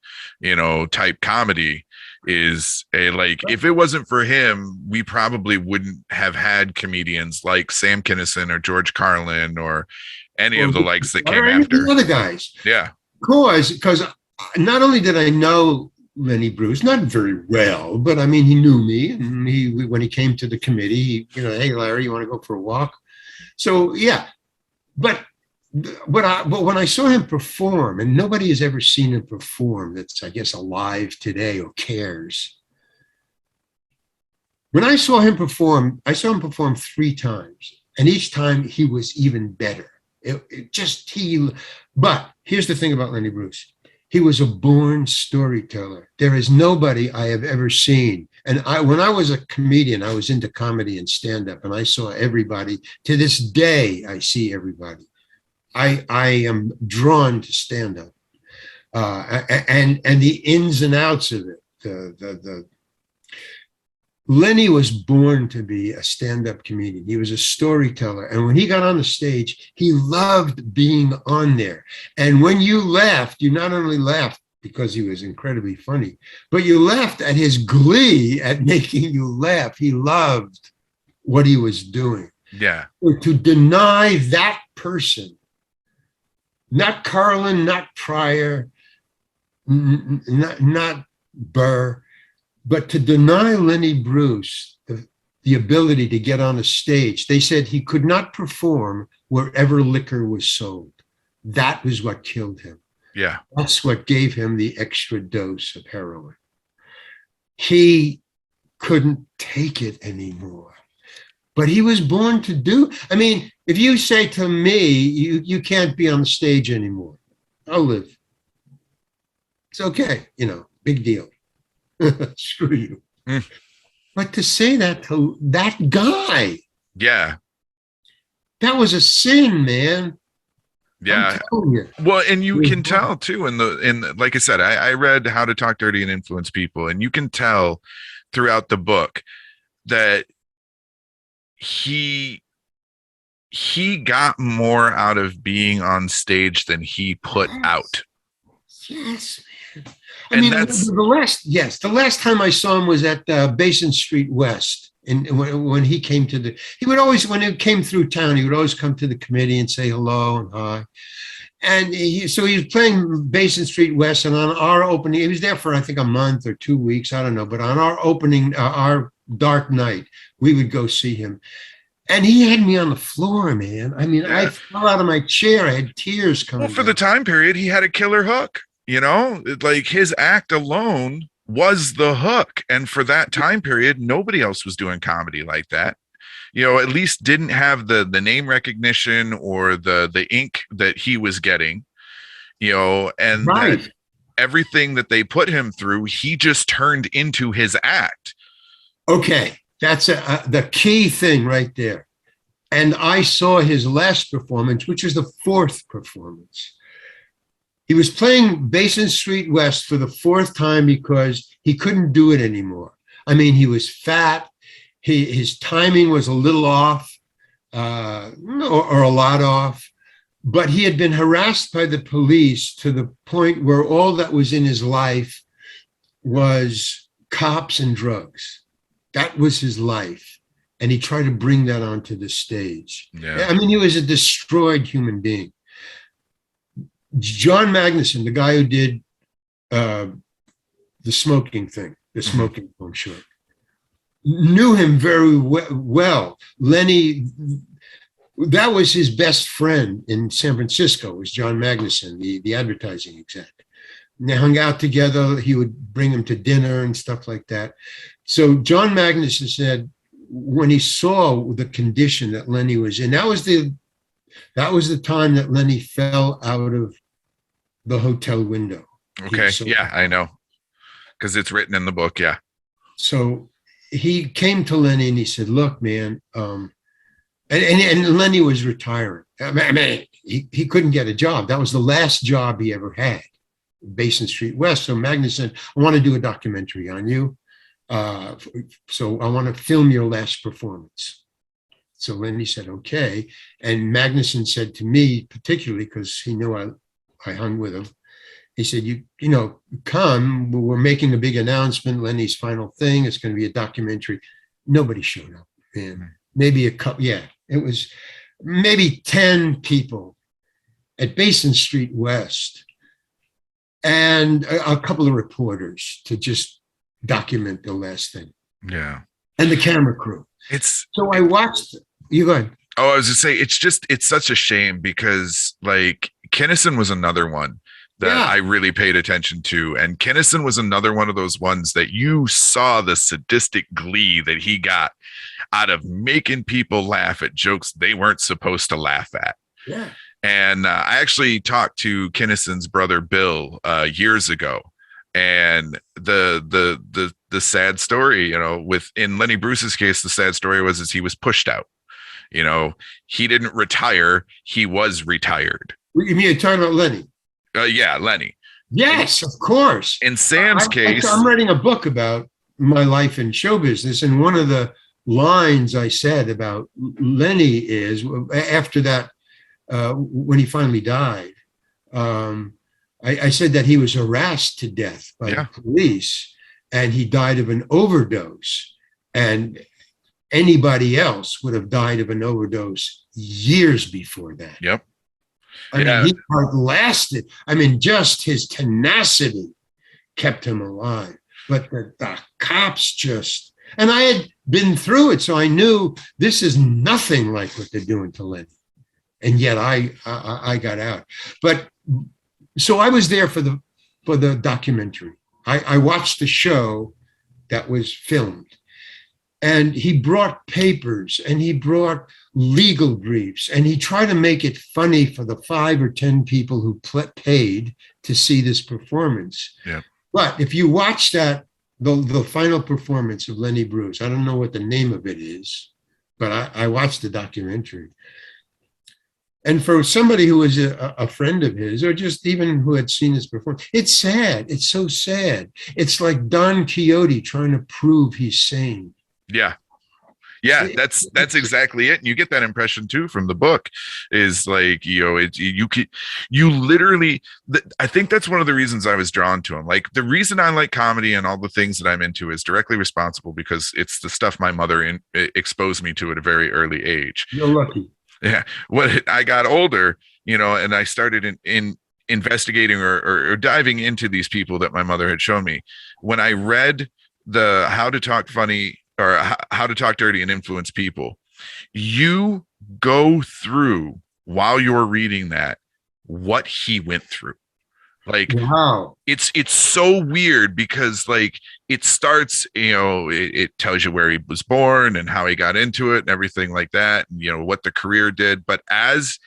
type comedy is if it wasn't for him, we probably wouldn't have had comedians like Sam Kinison or George Carlin or any of the likes that came after. The other guys. Yeah. Because not only did I know Lenny Bruce, not very well, but I mean, he knew me, and when he came to the committee, hey, Larry, you want to go for a walk? So yeah, but when I saw him perform, and nobody has ever seen him perform that's, I guess, alive today or cares. When I saw him perform 3 times, and each time he was even better. But here's the thing about Lenny Bruce. He was a born storyteller. There is nobody I have ever seen. And when I was a comedian, I was into comedy and stand-up, and I saw everybody. To this day, I see everybody. I am drawn to stand-up and the ins and outs of it. Lenny was born to be a stand-up comedian. He was a storyteller. And when he got on the stage, he loved being on there. And when you laughed, you not only laughed because he was incredibly funny, but you laughed at his glee at making you laugh. He loved what he was doing. Yeah. To deny that person, not Carlin, not Pryor, not Burr, but to deny Lenny Bruce the ability to get on a stage, they said he could not perform wherever liquor was sold. That was what killed him. Yeah. That's what gave him the extra dose of heroin. He couldn't take it anymore. But he was born to do. I mean, if you say to me, you can't be on the stage anymore, I'll live. It's okay, big deal. Screw you. But to say that to that guy, yeah, that was a sin, man. Yeah. Well, and you can tell too in like I said, I read How to Talk Dirty and Influence People, and you can tell throughout the book that he got more out of being on stage than he put out. Yes, man. I mean, the last time I saw him was at Basin Street West. And when he came when he came through town, he would always come to the committee and say hello and hi. And so he was playing Basin Street West, and on our opening, he was there for, I think, a month or 2 weeks, I don't know. But on our opening, our dark night, we would go see him. And he had me on the floor, man. I mean, I fell out of my chair. I had tears coming. Well, for the time period, he had a killer hook. Like his act alone was the hook. And for that time period, nobody else was doing comedy like that. At least didn't have the name recognition or the ink that he was getting, and right. everything that they put him through, he just turned into his act. Okay, that's the key thing right there. And I saw his last performance, which was the fourth performance. He was playing Basin Street West for the fourth time because he couldn't do it anymore. I mean, he was fat. His timing was a little off, or a lot off. But he had been harassed by the police to the point where all that was in his life was cops and drugs. That was his life. And he tried to bring that onto the stage. Yeah. I mean, he was a destroyed human being. John Magnussen, the guy who did the smoking thing, the smoking film short, knew him very well. Lenny, that was his best friend in San Francisco, was John Magnussen, the advertising exec. And they hung out together. He would bring him to dinner and stuff like that. So John Magnussen said, when he saw the condition that Lenny was in, that was the time that Lenny fell out of the hotel window. Okay. Yeah, I know. Because it's written in the book. Yeah. So he came to Lenny and he said, look, man, and Lenny was retiring. I mean, he couldn't get a job. That was the last job he ever had, Basin Street West. So Magnussen said, I want to do a documentary on you. So I want to film your last performance. So Lenny said, okay. And Magnussen said to me, particularly because he knew I hung with him, he said, you know, come, we're making a big announcement, Lenny's final thing, it's going to be a documentary. Nobody showed up. And maybe a couple, it was maybe 10 people at Basin Street West and a couple of reporters to just document the last thing. Yeah. And the camera crew. So I watched it. You go ahead. Oh, I was just saying, it's such a shame because like Kinison was another one that I really paid attention to. And Kinison was another one of those ones that you saw the sadistic glee that he got out of making people laugh at jokes they weren't supposed to laugh at. Yeah. And I actually talked to Kinison's brother, Bill, years ago. And the sad story, you know, in Lenny Bruce's case, the sad story was he was pushed out. You know, he didn't retire; he was retired. You mean you're talking about Lenny? Yeah, Lenny. Yes, of course. In Sam's case, I'm writing a book about my life in show business, and one of the lines I said about Lenny is after that, when he finally died. I said that he was harassed to death by the police and he died of an overdose, and anybody else would have died of an overdose years before that. Yep. I mean, he lasted. I mean, just his tenacity kept him alive. But the cops just, and I had been through it, so I knew this is nothing like what they're doing to Lenny. And yet I got out. But so I was there for the documentary. I watched the show that was filmed. And he brought papers and he brought legal briefs and he tried to make it funny for the 5 or 10 people who paid to see this performance. Yeah. But if you watch that, the final performance of Lenny Bruce, I don't know what the name of it is, but I watched the documentary. And for somebody who was a friend of his, or just even who had seen his performance, it's sad. It's so sad. It's like Don Quixote trying to prove he's sane. Yeah. Yeah, that's exactly it. And you get that impression too from the book is like, you know, you literally, I think that's one of the reasons I was drawn to him. Like the reason I like comedy and all the things that I'm into is directly responsible because it's the stuff my mother exposed me to at a very early age. You're lucky. Yeah. When I got older, you know, and I started in investigating or diving into these people that my mother had shown me, when I read the How to Talk Funny or How to Talk Dirty and Influence People, you go through while you're reading that what he went through. Like, wow, it's so weird because like it starts, you know, it tells you where he was born and how he got into it and everything like that, and you know what the career did. But as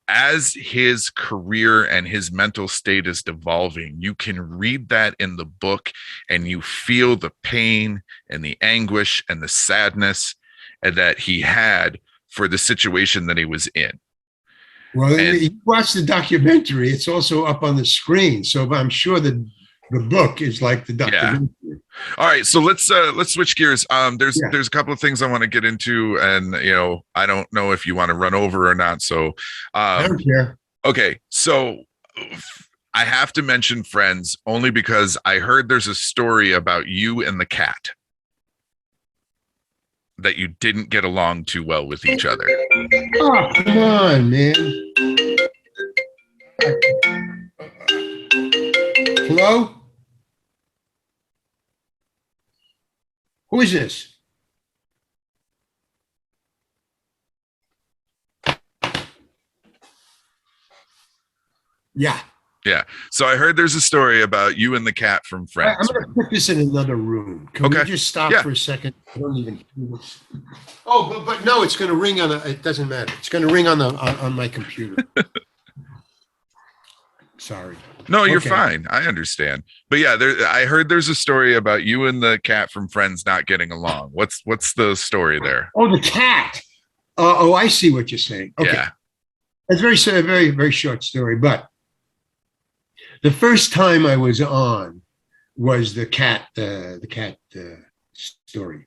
as his career and his mental state is devolving, you can read that in the book and you feel the pain and the anguish and the sadness that he had for the situation that he was in. Well, And you watch the documentary. It's also up on the screen, so I'm sure that the book is like the documentary. All right, so let's switch gears. Yeah. There's a couple of things I want to get into, and I don't know if you want to run over or not. So, I don't care. okay, so I have to mention Friends only because I heard there's a story about you and the cat that you didn't get along too well with each other. Oh, come on, man. Hello? Who is this? Yeah. Yeah. So I heard there's a story about you and the cat from I'm Friends. going to put this in another room. Can we Okay. just stop Yeah. for a second? I don't even hear this. Oh, but no, it's going to ring on it doesn't matter. It's going to ring on my computer. Sorry. No, you're Okay. fine. I understand. But yeah, I heard there's a story about you and the cat from Friends not getting along. What's the story there? Oh, the cat. Oh, I see what you're saying. Okay. Yeah. It's a very, very short story, but the first time I was on was the cat story.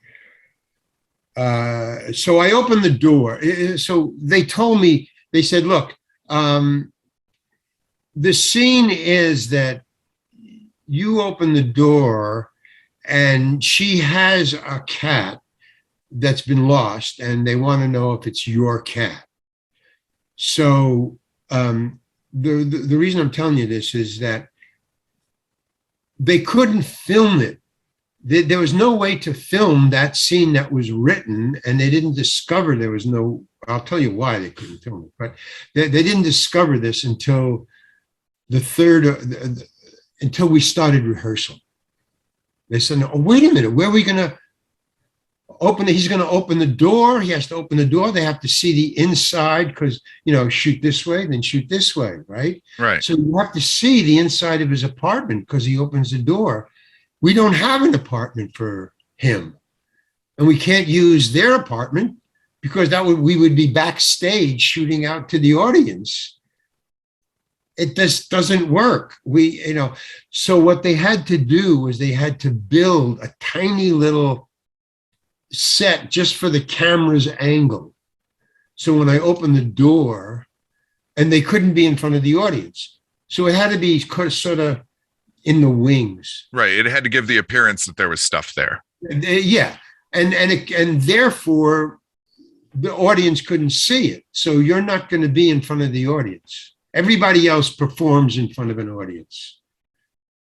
So I opened the door. So they told me, they said, look, the scene is that you open the door and she has a cat that's been lost and they want to know if it's your cat. So the reason I'm telling you this is that they couldn't film it. There was no way to film that scene that was written, and they didn't discover there was no, I'll tell you why they couldn't film it, but they didn't discover this until until we started rehearsal. They said, oh, wait a minute, where are we going to open it? He's going to open the door. He has to open the door. They have to see the inside because, shoot this way, then shoot this way, right? Right. So you have to see the inside of his apartment because he opens the door. We don't have an apartment for him. And we can't use their apartment because we would be backstage shooting out to the audience. It just doesn't work. So what they had to do was they had to build a tiny little set just for the camera's angle. So when I opened the door, and they couldn't be in front of the audience. So it had to be sort of in the wings. Right. It had to give the appearance that there was stuff there. Yeah. And therefore the audience couldn't see it. So you're not going to be in front of the audience. Everybody else performs in front of an audience,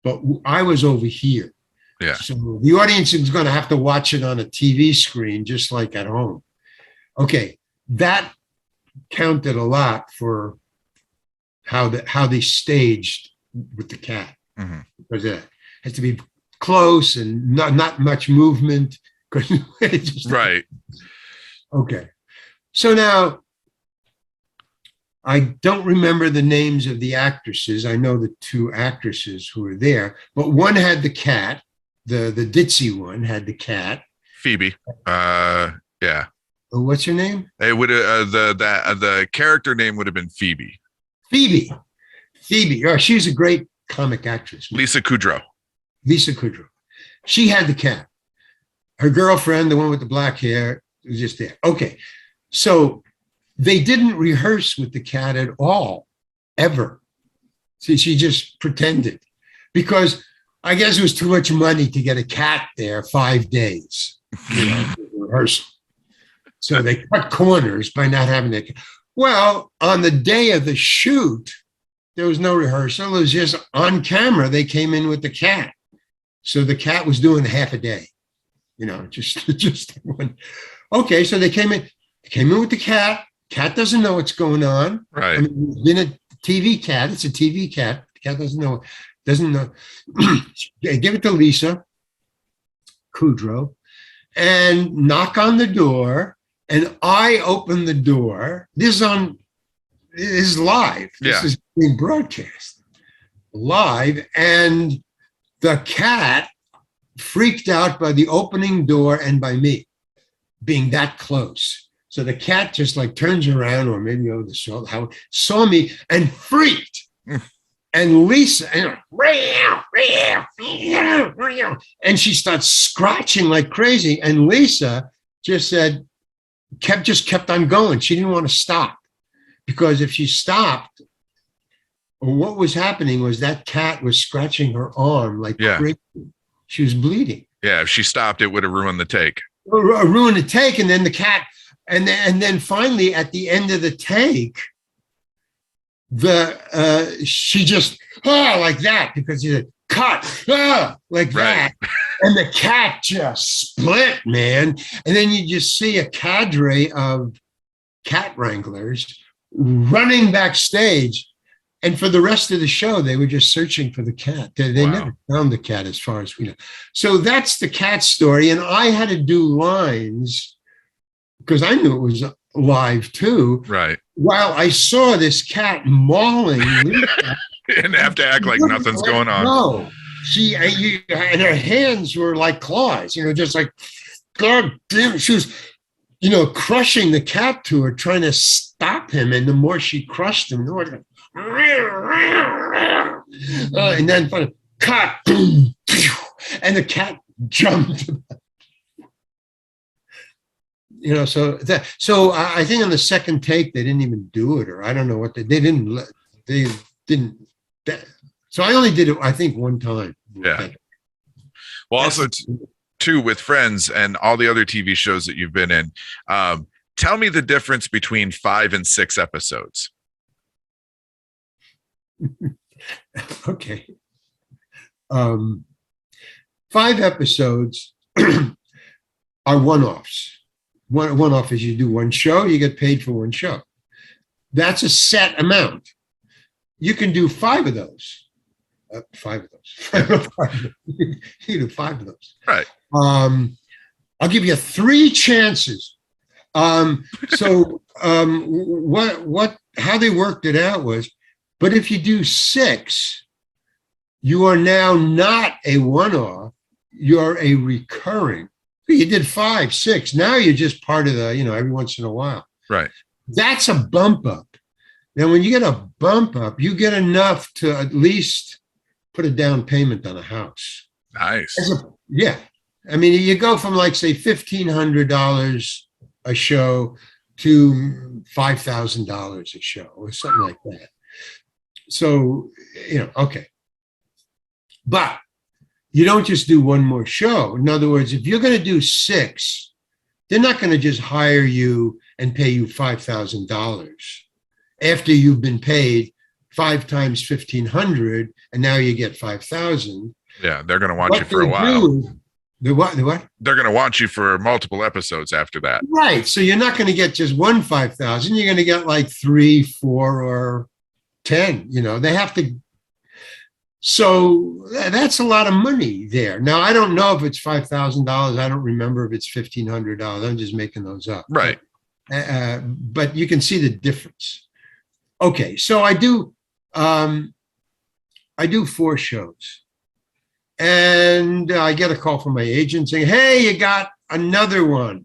but I was over here. Yeah. So the audience is going to have to watch it on a TV screen, just like at home. Okay. That counted a lot for how they staged with the cat, Mm-hmm. because it has to be close and not much movement. Right. Okay. So now, I don't remember the names of the actresses. I know the two actresses who were there, but one had the cat. The ditzy one had the cat. Phoebe. Yeah. Oh, what's her name? It would the character name would have been Phoebe. Phoebe. Oh, she's a great comic actress. Lisa Kudrow. She had the cat. Her girlfriend, the one with the black hair, was just there. Okay. So they didn't rehearse with the cat at all, ever. See, she just pretended because I guess it was too much money to get a cat there 5 days, rehearsal. So they cut corners by not having the cat. Well, on the day of the shoot, there was no rehearsal. It was just on camera. They came in with the cat. So the cat was doing half a day, just one. Okay. So they came in with the cat. Cat doesn't know what's going on. Right. I mean, it's been a TV cat. It's a TV cat. The cat doesn't know. Give it to Lisa Kudrow and knock on the door. And I open the door. This is on is live. This Yeah. is being broadcast live. And the cat freaked out by the opening door and by me being that close. So the cat just like turns around, or maybe over the shoulder, saw me and freaked. And Lisa, and she starts scratching like crazy. And Lisa just kept on going. She didn't want to stop, because if she stopped, what was happening was that cat was scratching her arm like crazy. She was bleeding. Yeah, if she stopped, it would have ruined the take. Ruined the take, and then the cat, and then finally at the end of the take, she just like that, because she said cut like that, and the cat just split, man. And then you just see a cadre of cat wranglers running backstage, and for the rest of the show they were just searching for the cat. They never found the cat, as far as we know. So that's the cat story, and I had to do lines because I knew it was live too. Right. While I saw this cat mauling Lisa, and have to act like nothing's going on. No, and her hands were like claws, just like, God damn, she was, crushing the cat to her, trying to stop him. And the more she crushed him, the more, and then finally, cut, and the cat jumped. So I think on the second take they didn't even do it, or I don't know what they didn't. So I only did it, I think, one time. Yeah. Well, also too, with Friends and all the other TV shows that you've been in, tell me the difference between 5 and 6 episodes. Okay. 5 episodes are one-offs. One-off is you do one show, you get paid for one show. That's a set amount. You can do 5 of those. 5 of those. You can do 5 of those. Right. I'll give you 3 chances. How they worked it out was, but if you do 6, you are now not a one-off, you're a recurring. You did 5, 6. Now you're just part of the, every once in a while. Right. That's a bump up. Now, when you get a bump up, you get enough to at least put a down payment on a house. Nice. Yeah. I mean, you go from like, say, $1,500 a show to $5,000 a show or something like that. So, okay. But you don't just do one more show. In other words, if you're going to do 6, they're not going to just hire you and pay you $5,000 after you've been paid 5 times $1,500, and now you get $5,000. Yeah, they're going to want you for a while. The what? They're going to want you for multiple episodes after that. Right. So you're not going to get just one 5,000. You're going to get like 3, 4, or 10. They have to. So that's a lot of money there. Now, I don't know if it's $5,000. I don't remember if it's $1,500. I'm just making those up. Right. But you can see the difference. Okay, so I do 4 shows. And I get a call from my agent saying, hey, you got another one.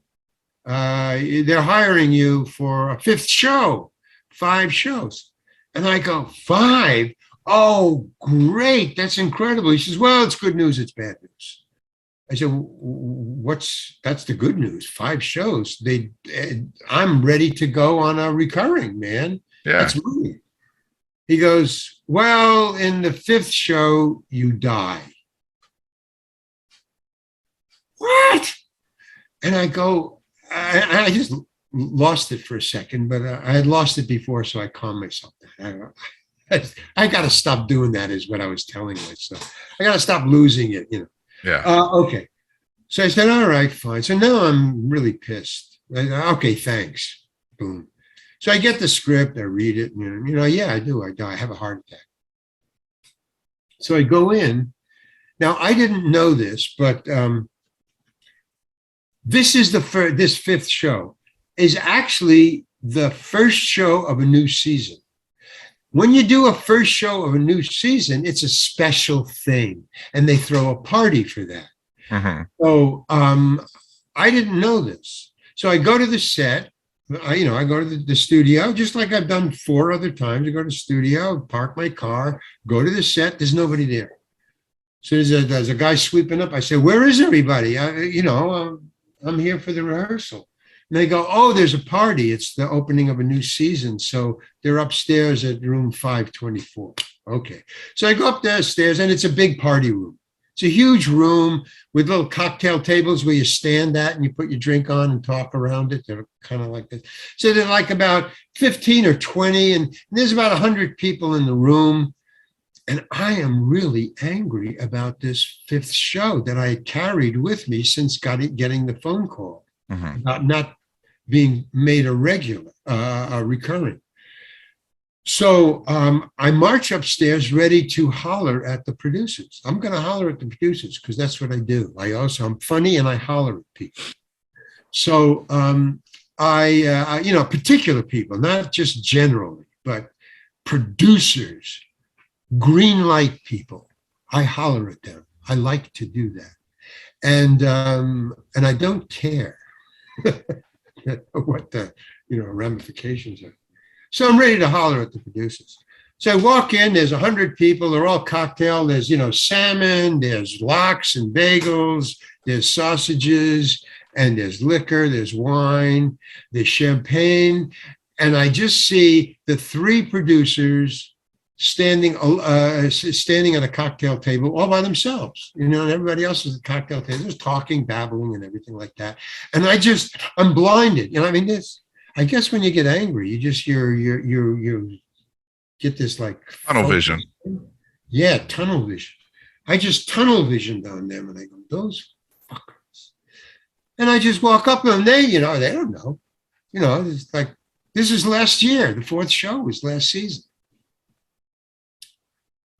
They're hiring you for a 5th show, 5 shows. And I go, 5? Oh, great. That's incredible. He says, well, it's good news. It's bad news. I said, that's the good news. 5 shows. I'm ready to go on a recurring, man. Yeah. That's money. He goes, well, in the 5th show, you die. What? And I go, I just lost it for a second, but I had lost it before, so I calmed myself down. I got to stop doing that, is what I was telling myself. I got to stop losing it, Yeah. Okay. So I said, all right, fine. So now I'm really pissed. Okay, thanks. Boom. So I get the script, I read it, and, yeah, I do. I die. I have a heart attack. So I go in. Now, I didn't know this, but this is this 5th show is actually the first show of a new season. When you do a first show of a new season, it's a special thing, and they throw a party for that. Mm-hmm. So I didn't know this. So I go to the set. I go to the studio, just like I've done 4 other times. I go to the studio, park my car, go to the set. There's nobody there. So there's a guy sweeping up. I say, "Where is everybody? I'm here for the rehearsal." And they go, "Oh, there's a party. It's the opening of a new season. So they're upstairs at room 524. Okay. So I go up the stairs, and it's a big party room. It's a huge room with little cocktail tables where you stand at and you put your drink on and talk around it. They're kind of like this. So they're like about 15 or 20, and there's about 100 people in the room. And I am really angry about this 5th show that I carried with me since getting the phone call about not being made a recurring. So I march upstairs ready to holler at the producers. I'm going to holler at the producers because that's what I do. I'm funny and I holler at people. So particular people, not just generally, but producers, green light people. I holler at them. I like to do that. And I don't care what the ramifications are. So I'm ready to holler at the producers. So I walk in, there's 100 people, they're all cocktail. There's, salmon, there's lox and bagels, there's sausages, and there's liquor, there's wine, there's champagne. And I just see the 3 producers standing at a cocktail table all by themselves, and everybody else is at the cocktail table, just talking, babbling, and everything like that. And I'm blinded. I guess when you get angry, you get this like tunnel vision. Yeah, tunnel vision. I just tunnel visioned on them, and I go, those fuckers. And I just walk up to them. They don't know. It's like, this is last year. The 4th show was last season.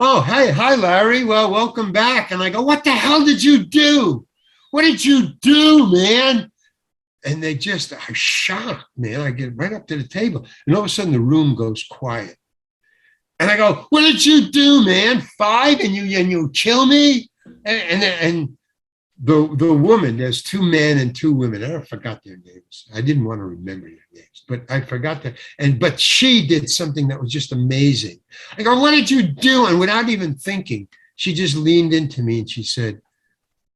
"Oh, hey, hi, Larry. Well, welcome back." And I go, "What the hell did you do? What did you do, man?" And they just are shocked, man. I get right up to the table, and all of a sudden the room goes quiet. And I go, "What did you do, man? 5 and you kill me?" And the woman, there's 2 men and 2 women. I forgot their names. I didn't want to remember their names, but I forgot that. But she did something that was just amazing. I go, "What did you do?" And without even thinking, she just leaned into me and she said,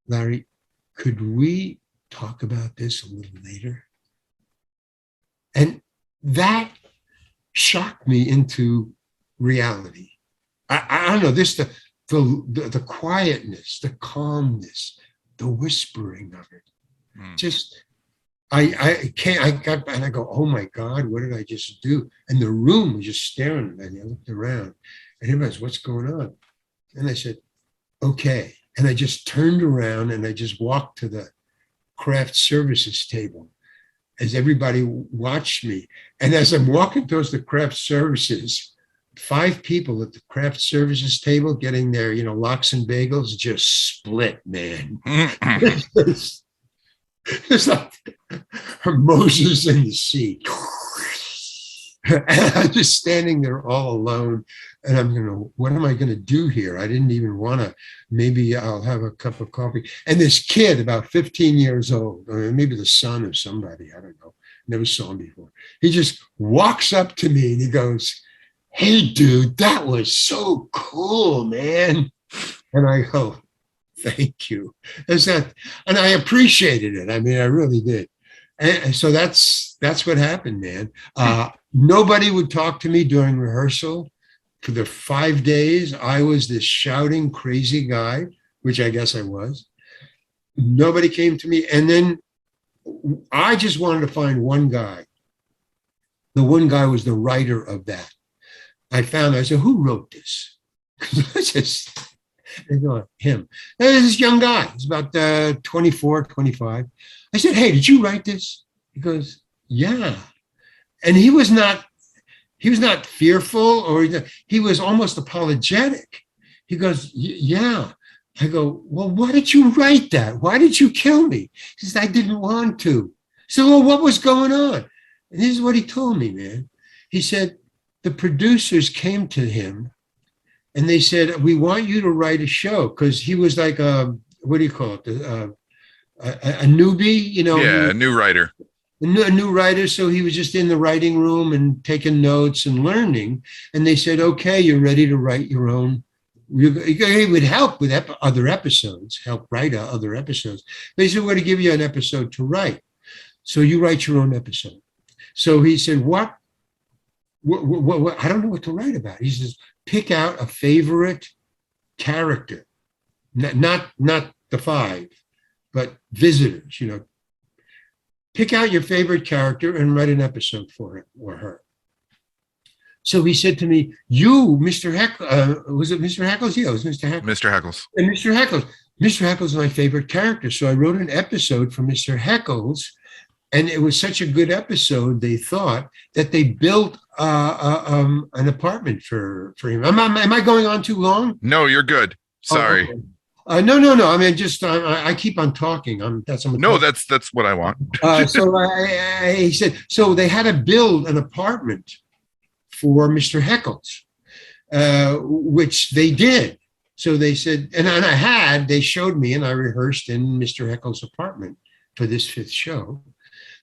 "Larry, could we talk about this a little later?" And that shocked me into reality. I don't know, the quietness, the calmness, the whispering of it. Just, I got, and I go, "Oh my God, what did I just do?" And the room was just staring at me. I looked around and everybody's, "What's going on?" And I said, "Okay." And I just turned around and I just walked to the craft services table as everybody watched me. And as I'm walking towards the craft services, 5 people at the craft services table getting their, lox and bagels just split, man. It's like Moses in the sea. And I'm just standing there all alone. And I'm what am I going to do here? I didn't even want to. Maybe I'll have a cup of coffee. And this kid, about 15 years old, or maybe the son of somebody, I don't know, never saw him before. He just walks up to me and he goes, "Hey, dude, that was so cool, man." And I go, "Thank you." And I appreciated it. I mean, I really did. And so that's what happened, man. Nobody would talk to me during rehearsal. For the 5 days, I was this shouting, crazy guy, which I guess I was. Nobody came to me. And then I just wanted to find one guy. The one guy was the writer of that. I said, "Who wrote this?" Him. And this young guy, he's about 24, 25. I said, "Hey, did you write this?" He goes, "Yeah." And he was not fearful, or he was almost apologetic. He goes, "Yeah." I go, "Well, why did you write that? Why did you kill me?" He says, "I didn't want to." So, "Well, what was going on?" And this is what he told me, man. He said, the producers came to him and they said, we want you to write a show. Because he was like what do you call it? A newbie, you know? Yeah, a new writer. A new writer. So he was just in the writing room and taking notes and learning. And they said, okay, you're ready to write your own. He would help with other episodes, help write other episodes. They said, we're going to give you an episode to write. So you write your own episode. So he said, what? I don't know what to write about. He says, pick out a favorite character, not the five, but visitors, you know. Pick out your favorite character and write an episode for him or her. So he said to me, you, Mr. Heckles, was it Mr. Heckles? Yeah, it was Mr. Heckles. Mr. Heckles. And Mr. Heckles. Mr. Heckles is my favorite character. So I wrote an episode for Mr. Heckles, and it was such a good episode, they thought, that they built an apartment for him. Am I going on too long? No, you're good. Sorry. Oh, okay. No. I mean, just I keep on talking. That's what I want. He said, so they had to build an apartment for Mr. Heckles, which they did. So they said, and they showed me, and I rehearsed in Mr. Heckles' apartment for this fifth show.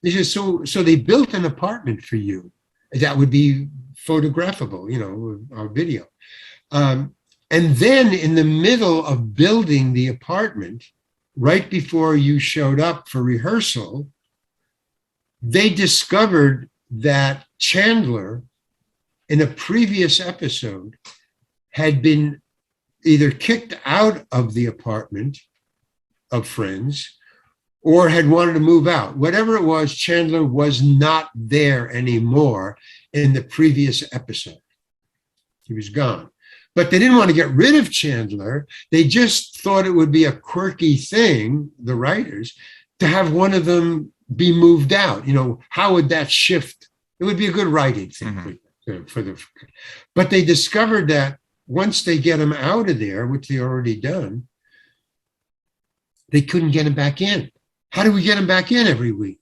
They said, so they built an apartment for you that would be photographable, you know, or video. And then in the middle of building the apartment, right before you showed up for rehearsal, they discovered that Chandler, in a previous episode, had been either kicked out of the apartment of Friends or had wanted to move out. Whatever it was, Chandler was not there anymore in the previous episode. He was gone. But they didn't want to get rid of Chandler. They just thought it would be a quirky thing, the writers, to have one of them be moved out. You know, how would that shift? It would be a good writing thing but they discovered that once they get him out of there, which they already done, they couldn't get him back in. How do we get him back in every week?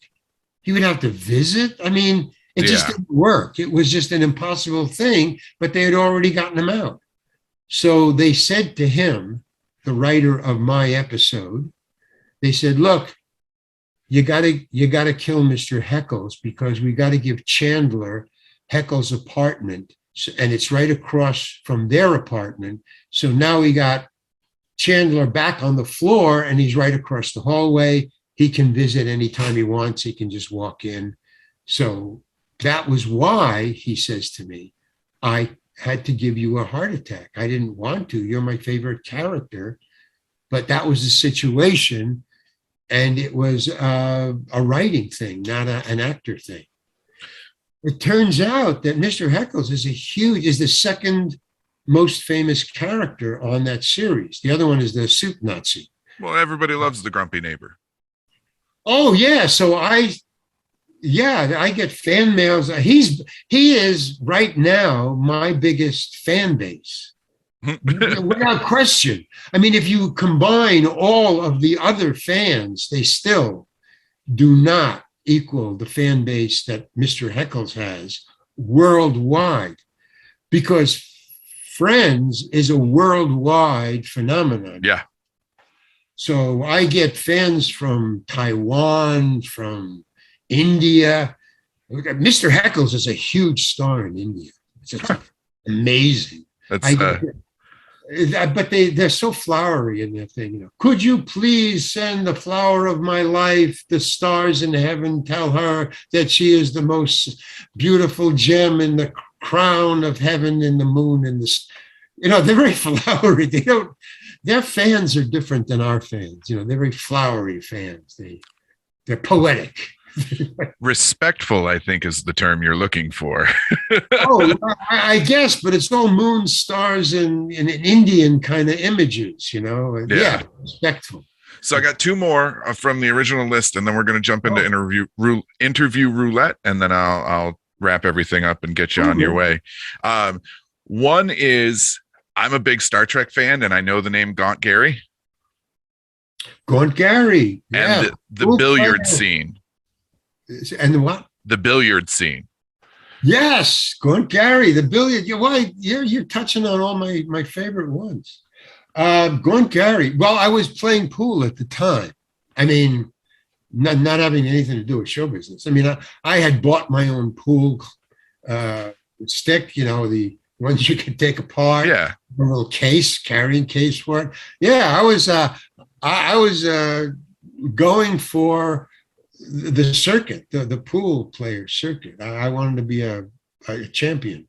He would have to visit. I mean, it just didn't work. It was just an impossible thing, but they had already gotten him out. So they said to him, the writer of my episode, they said, look, you gotta kill Mr. Heckles, because we got to give Chandler Heckles' apartment, and it's right across from their apartment. So now we got Chandler back on the floor, and he's right across the hallway. He can visit anytime he wants. He can just walk in. So that was why, he says to me, I had to give you a heart attack. I didn't want to. You're my favorite character. But that was the situation. And it was a writing thing, not an actor thing. It turns out that Mr. Heckles is the second most famous character on that series. The other one is the soup Nazi. Well, everybody loves the grumpy neighbor. Oh, yeah. So I get fan mails. He is right now my biggest fan base. Without question. I mean, if you combine all of the other fans, they still do not equal the fan base that Mr. Heckles has worldwide, because Friends is a worldwide phenomenon. Yeah. So I get fans from Taiwan, from India. Mr. Heckles is a huge star in India. It's just amazing. But they're so flowery in their thing. You know, could you please send the flower of my life, the stars in heaven, tell her that she is the most beautiful gem in the crown of heaven, and the moon, and the, you know, they're very flowery. Their fans are different than our fans. You know, they're very flowery fans. They're poetic. Respectful, I think, is the term you're looking for. Oh, I guess, but it's all moon, stars, and Indian kind of images, you know. Yeah, respectful. So I got two more from the original list, and then we're going to jump into interview roulette, and then I'll wrap everything up and get you on your way. One is, I'm a big Star Trek fan, and I know the name Gaunt Gary. Gaunt Gary, yeah. And the billiard scene. And the what? The billiard scene. Yes, Gaunt Gary, the billiard. You're touching on all my favorite ones. Gaunt Gary. Well, I was playing pool at the time. I mean, not having anything to do with show business. I mean, I had bought my own pool stick, the ones you could take apart. Yeah. A little carrying case for it. Yeah, I was going for the circuit, the pool player circuit. I wanted to be a champion.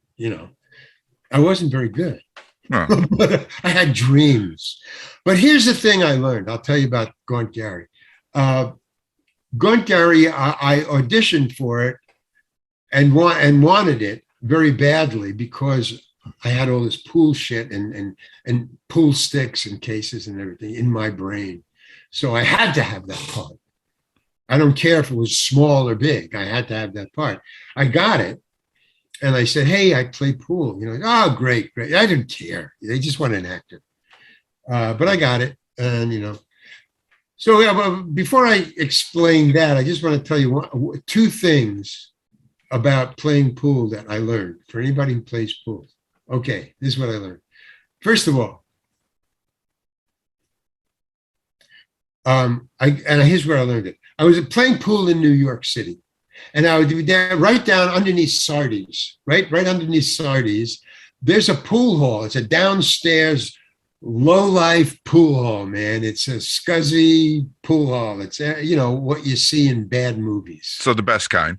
I wasn't very good, but I had dreams. But here's the thing I learned. I'll tell you about Gaunt Gary. Gaunt Gary, I auditioned for it and wanted it very badly because I had all this pool shit and pool sticks and cases and everything in my brain. So I had to have that part. I don't care if it was small or big. I had to have that part. I got it. And I said, hey, I play pool. Oh, great. I didn't care. They just want an actor. But I got it. And, so before I explain that, I just want to tell you two things about playing pool that I learned for anybody who plays pool. Okay, this is what I learned. First of all, here's where I learned it. I was playing pool in New York City, and I would be there right down underneath Sardi's, right underneath Sardi's. There's a pool hall. It's a downstairs low-life pool hall, man. It's a scuzzy pool hall. It's what you see in bad movies. So the best kind.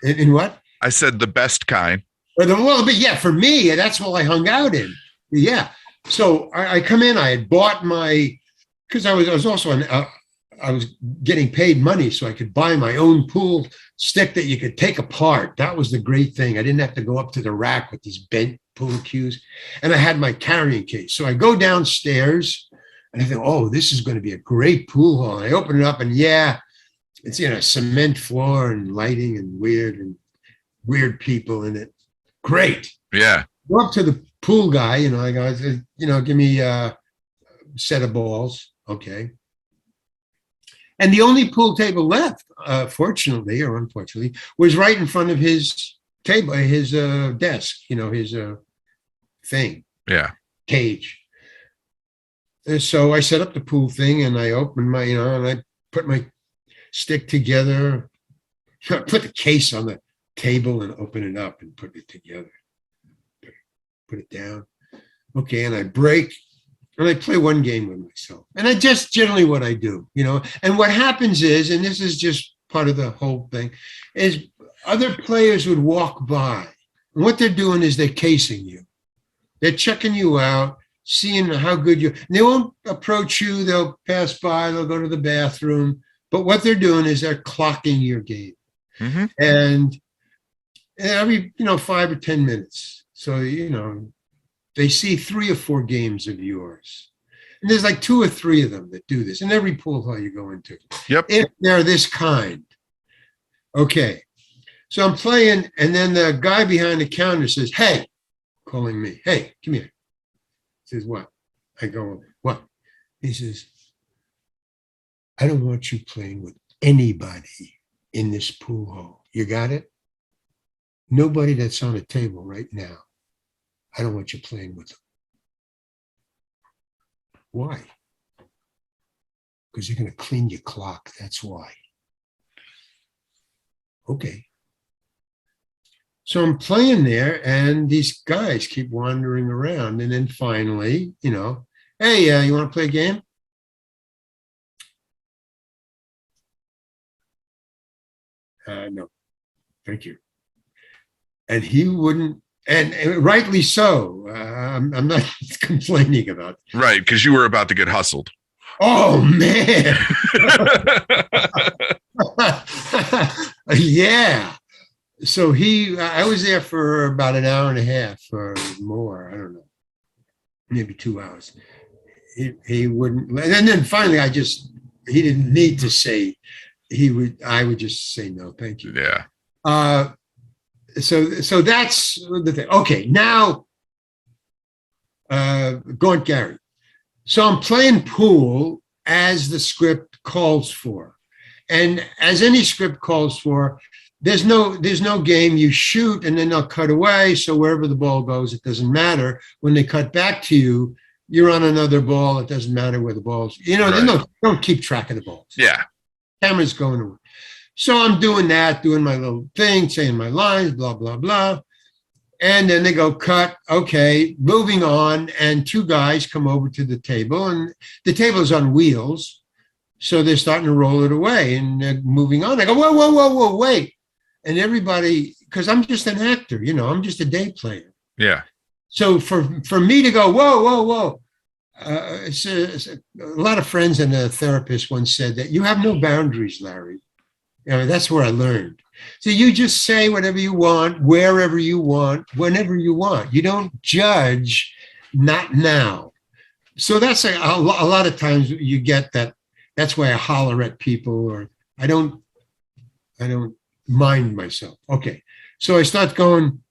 In what? I said the best kind. But yeah, for me, that's what I hung out in. Yeah. So I come in. I had bought because I was also I was getting paid money, so I could buy my own pool stick that you could take apart. That was the great thing. I didn't have to go up to the rack with these bent pool cues, and I had my carrying case. So I go downstairs, and I think, oh, this is going to be a great pool hall. And I open it up, and yeah, it's cement floor and lighting and weird people in it. Great. Yeah. Go up to the pool guy, I go, give me a set of balls. Okay. And the only pool table left, fortunately or unfortunately, was right in front of his table, his desk, his thing. Yeah. Cage. And so I set up the pool thing and I opened my, and I put my stick together, put the case on the table and open it up and put it together. Put it down. Okay, and I break and I play one game with myself. And that's just generally what I do, And what happens is, and this is just part of the whole thing, is other players would walk by. And what they're doing is they're casing you. They're checking you out, seeing how good you are. They won't approach you. They'll pass by. They'll go to the bathroom. But what they're doing is they're clocking your game. Mm-hmm. And every, 5 or 10 minutes. So, they see 3 or 4 games of yours. And there's like 2 or 3 of them that do this in every pool hall you go into. Yep. If they're this kind. Okay. So I'm playing, and then the guy behind the counter says, hey, calling me. Hey, come here. He says, what? I go, what? He says, I don't want you playing with anybody in this pool hall. You got it? Nobody that's on a table right now. I don't want you playing with them. Why? Because you're going to clean your clock. That's why. Okay. So I'm playing there, and these guys keep wandering around. And then finally, hey, you want to play a game? No, thank you. And he wouldn't. And rightly so. I'm not complaining about it. Right, because you were about to get hustled. Oh, man. Yeah. So I was there for about an hour and a half or more. I don't know. Maybe 2 hours. He wouldn't. And then finally, he didn't need to say, I would just say, no, thank you. Yeah. So that's the thing. Okay, now Gaunt Gary. So I'm playing pool as the script calls for. And as any script calls for, there's no game. You shoot and then they'll cut away. So wherever the ball goes, it doesn't matter. When they cut back to you, you're on another ball. It doesn't matter where the ball's, Right. don't keep track of the balls. Yeah. Camera's going away. So I'm doing that, doing my little thing, saying my lines, blah, blah, blah. And then they go, cut, okay, moving on. And two guys come over to the table, and the table is on wheels. So they're starting to roll it away and they're moving on. I go, whoa, whoa, whoa, whoa, wait. And everybody, because I'm just an actor, I'm just a day player. Yeah. So for me to go, whoa, whoa, whoa, it's a lot of friends and a therapist once said that you have no boundaries, Larry. That's where I learned. So you just say whatever you want, wherever you want, whenever you want. You don't judge, not now. So that's a lot of times you get that. That's why I holler at people, or I don't mind myself. Okay. So I start going,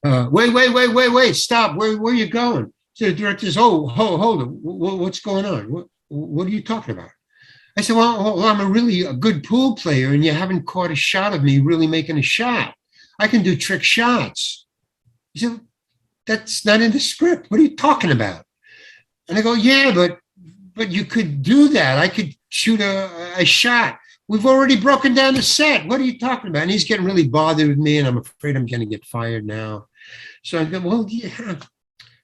wait, stop. Where are you going? So the director says, hold it. What's going on? What are you talking about? I said, well, I'm a good pool player, and you haven't caught a shot of me really making a shot. I can do trick shots. He said, that's not in the script. What are you talking about? And I go, yeah, but you could do that. I could shoot a shot. We've already broken down the set. What are you talking about? And he's getting really bothered with me, and I'm afraid I'm going to get fired now. So I go, well, yeah.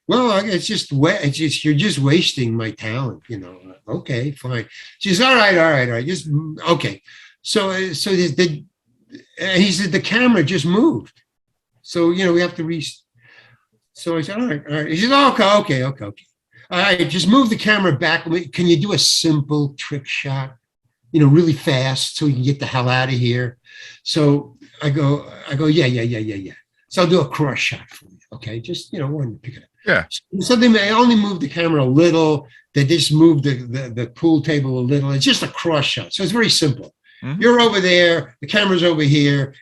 Well, it's just you're just wasting my talent, Okay, fine. She's all right. Just okay. So he said the camera just moved. So we have to So I said, all right. He said, okay. All right, just move the camera back. Can you do a simple trick shot? Really fast so we can get the hell out of here. So I go, yeah. So I'll do a cross shot for you. Okay, just one to pick it up. Yeah. So they may only move the camera a little. They just move the pool table a little. It's just a cross shot. So it's very simple. Mm-hmm. You're over there. The camera's over here.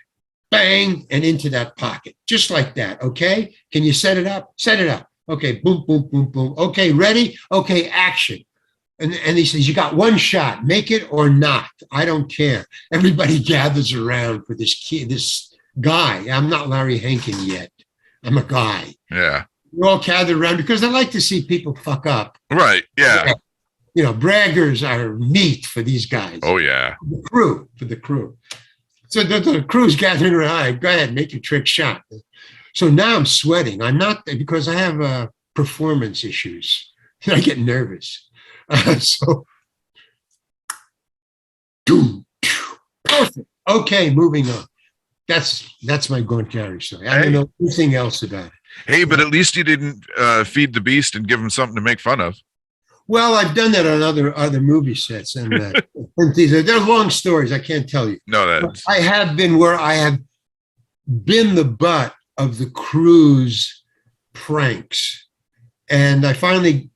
Bang, and into that pocket. Just like that. Okay. Can you set it up? Set it up. Okay. Boom, boom, boom, boom. Okay. Ready? Okay. Action. And he says, you got one shot. Make it or not. I don't care. Everybody gathers around for this guy. I'm not Larry Hankin yet. I'm a guy. Yeah. We're all gathered around because I like to see people fuck up. Right. Yeah. Braggers are meat for these guys. Oh, yeah. For the crew. So the crew's gathering around. All right, go ahead, make your trick shot. So now I'm sweating. I'm not, because I have performance issues. I get nervous. So, perfect. Okay, moving on. That's my Gaunt Gary story. I don't know anything else about it. Hey, but at least you didn't feed the beast and give him something to make fun of. Well, I've done that on other movie sets, and they're long stories. I can't tell you. No, that's. I have been where I have been the butt of the crew's pranks, and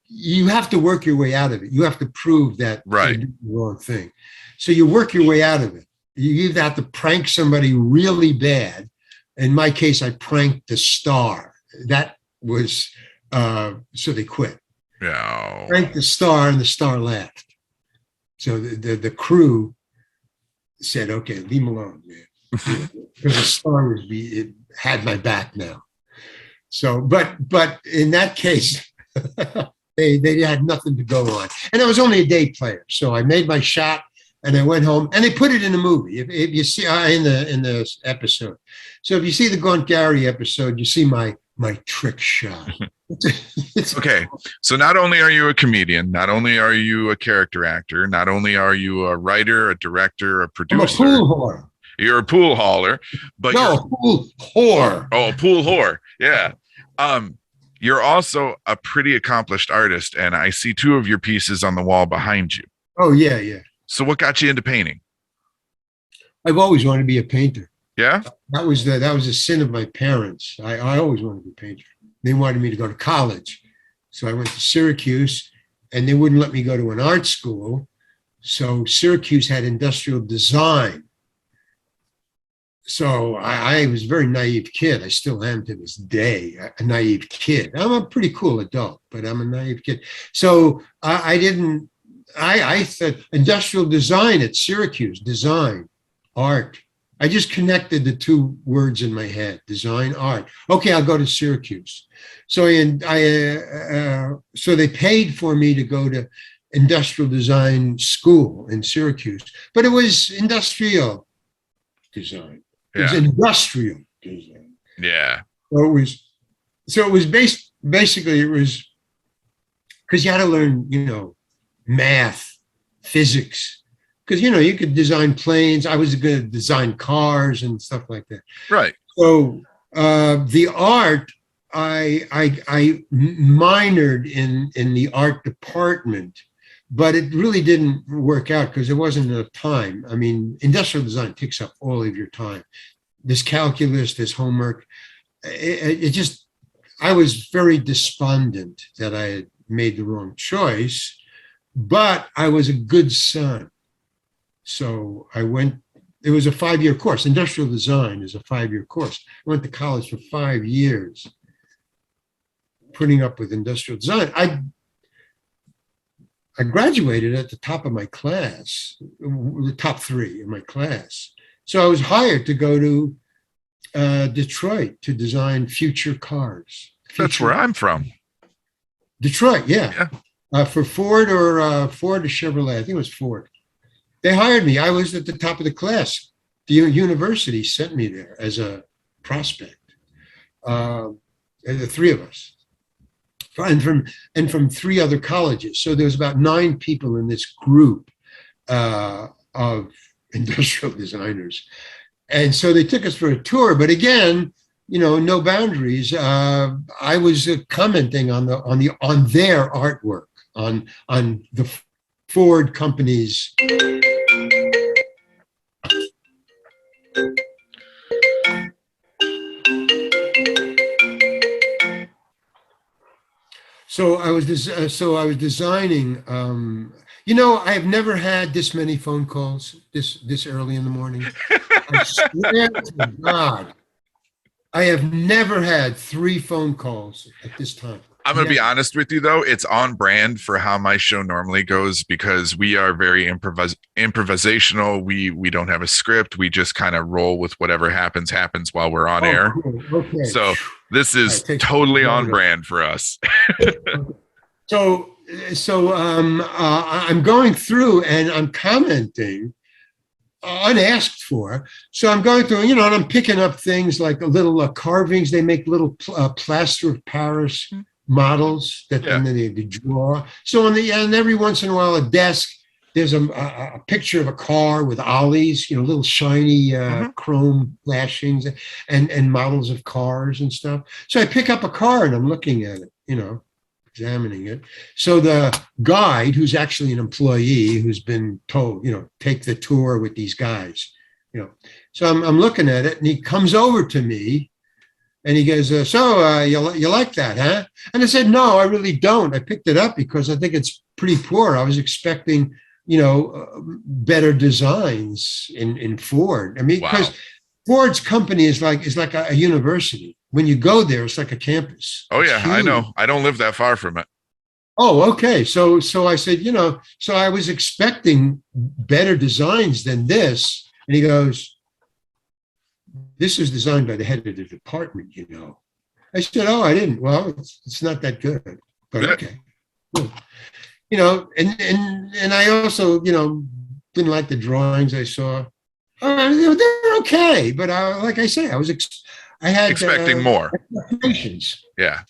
you have to work your way out of it. You have to prove that right. you did the wrong thing. So you work your way out of it. You either have to prank somebody really bad. In my case, I pranked the star. That was, so they quit. Yeah. Pranked the star, and the star laughed. So the crew said, okay, leave him alone, man. Because the star had my back now. So, but in that case, they had nothing to go on. And I was only a day player. So I made my shot. And I went home, and they put it in the movie. If you see in the episode, so if you see the Gaunt Gary episode, you see my trick shot. Okay, so not only are you a comedian, not only are you a character actor, not only are you a writer, a director, a producer. I'm a pool whore. You're a pool hauler, but a pool whore. Oh, a pool whore. Yeah. You're also a pretty accomplished artist, and I see two of your pieces on the wall behind you. Oh yeah. So what got you into painting? I've always wanted to be a painter. Yeah? That was a sin of my parents. I always wanted to be a painter. They wanted me to go to college. So I went to Syracuse, and they wouldn't let me go to an art school. So Syracuse had industrial design. So I was a very naive kid. I still am to this day, a naive kid. I'm a pretty cool adult, but I'm a naive kid. So I thought industrial design at Syracuse, design, art, I just connected the two words in my head: design, art. Okay, I'll go to Syracuse. So so they paid for me to go to industrial design school in Syracuse, but it was industrial design. It was Yeah. industrial design. Yeah. So it was basically it was because you had to learn, math, physics, because you could design planes. I was going to design cars and stuff like that. Right. So the art, I minored in the art department, but it really didn't work out because there wasn't enough time. I mean, industrial design takes up all of your time. This calculus, this homework, it just, I was very despondent that I had made the wrong choice, but I was a good son. So I went, it was a 5-year course. Industrial design is a 5-year course. I went to college for 5 years, putting up with industrial design. I graduated at the top of my class, the top 3 in my class. So I was hired to go to Detroit to design future cars. That's where I'm from. Detroit, yeah. For Ford or Chevrolet. I think it was Ford. They hired me. I was at the top of the class. The university sent me there as a prospect. And the 3 of us. And from 3 other colleges. So there was about 9 people in this group of industrial designers. And so they took us for a tour, but again, no boundaries. I was commenting on their artwork, on the Ford company's. So I was designing. I have never had this many phone calls this early in the morning. I swear to God, I have never had 3 phone calls at this time. I'm going to be honest with you, though. It's on brand for how my show normally goes because we are very improvisational. We don't have a script. We just kind of roll with whatever happens while we're on air. Cool. Okay. So this is totally on brand for us. So I'm going through and I'm commenting unasked for. So I'm going through, and I'm picking up things like little carvings. They make little plaster of Paris models that then they draw. So and every once in a while, a desk, there's a picture of a car with ollies, little shiny chrome flashings and models of cars and stuff. So I pick up a car and I'm looking at it, examining it. So the guide, who's actually an employee, who's been told, take the tour with these guys, So I'm looking at it and he comes over to me and he goes, you like that, huh? And I said, no, I really don't. I picked it up because I think it's pretty poor. I was expecting, better designs in Ford. I mean, because Ford's company is like a university. When you go there, it's like a campus. Oh, yeah, I know. I don't live that far from it. Oh, okay. So I said, so I was expecting better designs than this. And he goes, this is designed by the head of the department, I said, oh, I didn't. Well, it's not that good, but okay. Cool. And I also, didn't like the drawings I saw. They're okay, but like I say, I had expecting more expectations. Yeah.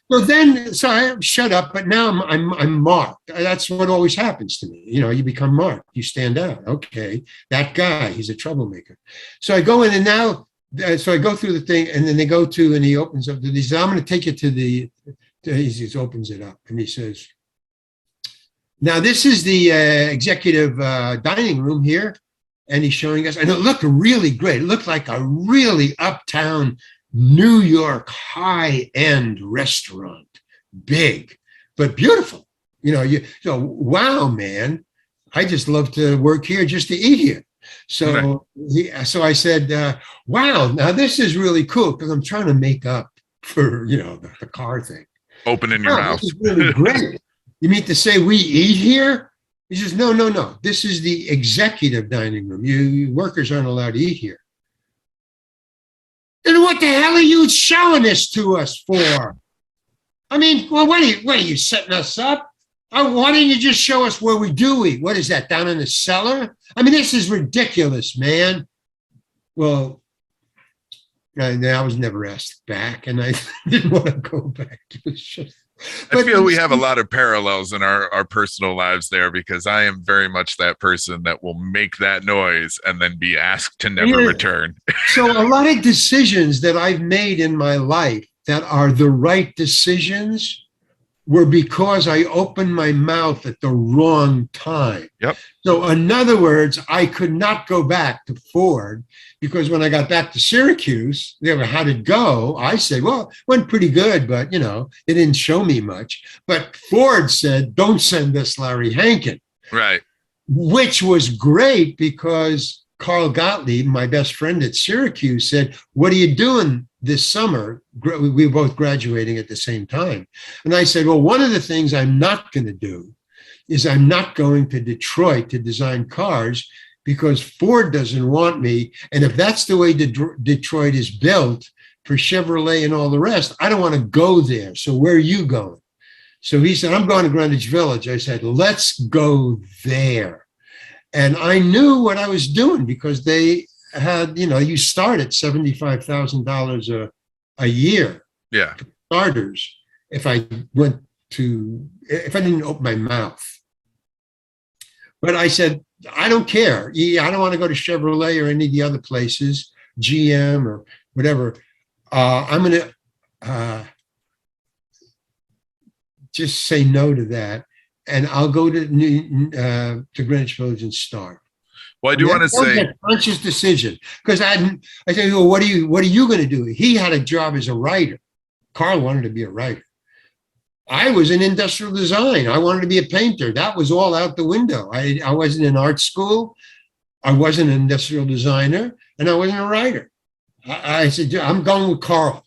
So I shut up, but now I'm marked. That's what always happens to me. You become marked. You stand out. Okay, that guy, he's a troublemaker. So I go in and now, so I go through the thing, and then they go to, and he opens up. He says, "I'm going to take you to the." He opens it up, and he says, "Now this is the executive dining room here," and he's showing us, and it looked really great. It looked like a really uptown New York high-end restaurant, big, but beautiful. Wow, man, I just love to work here just to eat here. So, so I said, wow, now this is really cool because I'm trying to make up for, the car thing. Opening your mouth. This is really great. You mean to say we eat here? He says, no. This is the executive dining room. You workers aren't allowed to eat here. Then what the hell are you showing this to us for? I mean, well, what are you setting us up? Why don't you just show us where we do eat? What is that, down in the cellar? I mean, this is ridiculous, man. Well, I was never asked back, and I didn't want to go back to the show. I feel we have a lot of parallels in our personal lives there, because I am very much that person that will make that noise and then be asked to never return. So a lot of decisions that I've made in my life that are the right decisions were because I opened my mouth at the wrong time. Yep. So in other words, I could not go back to Ford, because when I got back to Syracuse, they were, how'd it go? I said, well, it went pretty good, but it didn't show me much. But Ford said, don't send us Larry Hankin. Right. Which was great, because Carl Gottlieb, my best friend at Syracuse, said, what are you doing this summer? We were both graduating at the same time. And I said, well, one of the things I'm not going to do is I'm not going to Detroit to design cars, because Ford doesn't want me. And if that's the way Detroit is built for Chevrolet and all the rest, I don't want to go there. So where are you going? So he said, I'm going to Greenwich Village. I said, let's go there. And I knew what I was doing, because they had, you start at $75,000 a year. Yeah. For starters, if I didn't open my mouth. But I said, I don't care. I don't want to go to Chevrolet or any of the other places, GM or whatever. I'm going to just say no to that. And I'll go to Greenwich Village and start. Well, I do want to say, a conscious decision, because I said, well, what are you going to do? He had a job as a writer. Carl wanted to be a writer. I was in industrial design. I wanted to be a painter. That was all out the window. I wasn't in art school. I wasn't an industrial designer, and I wasn't a writer. I said, I'm going with Carl.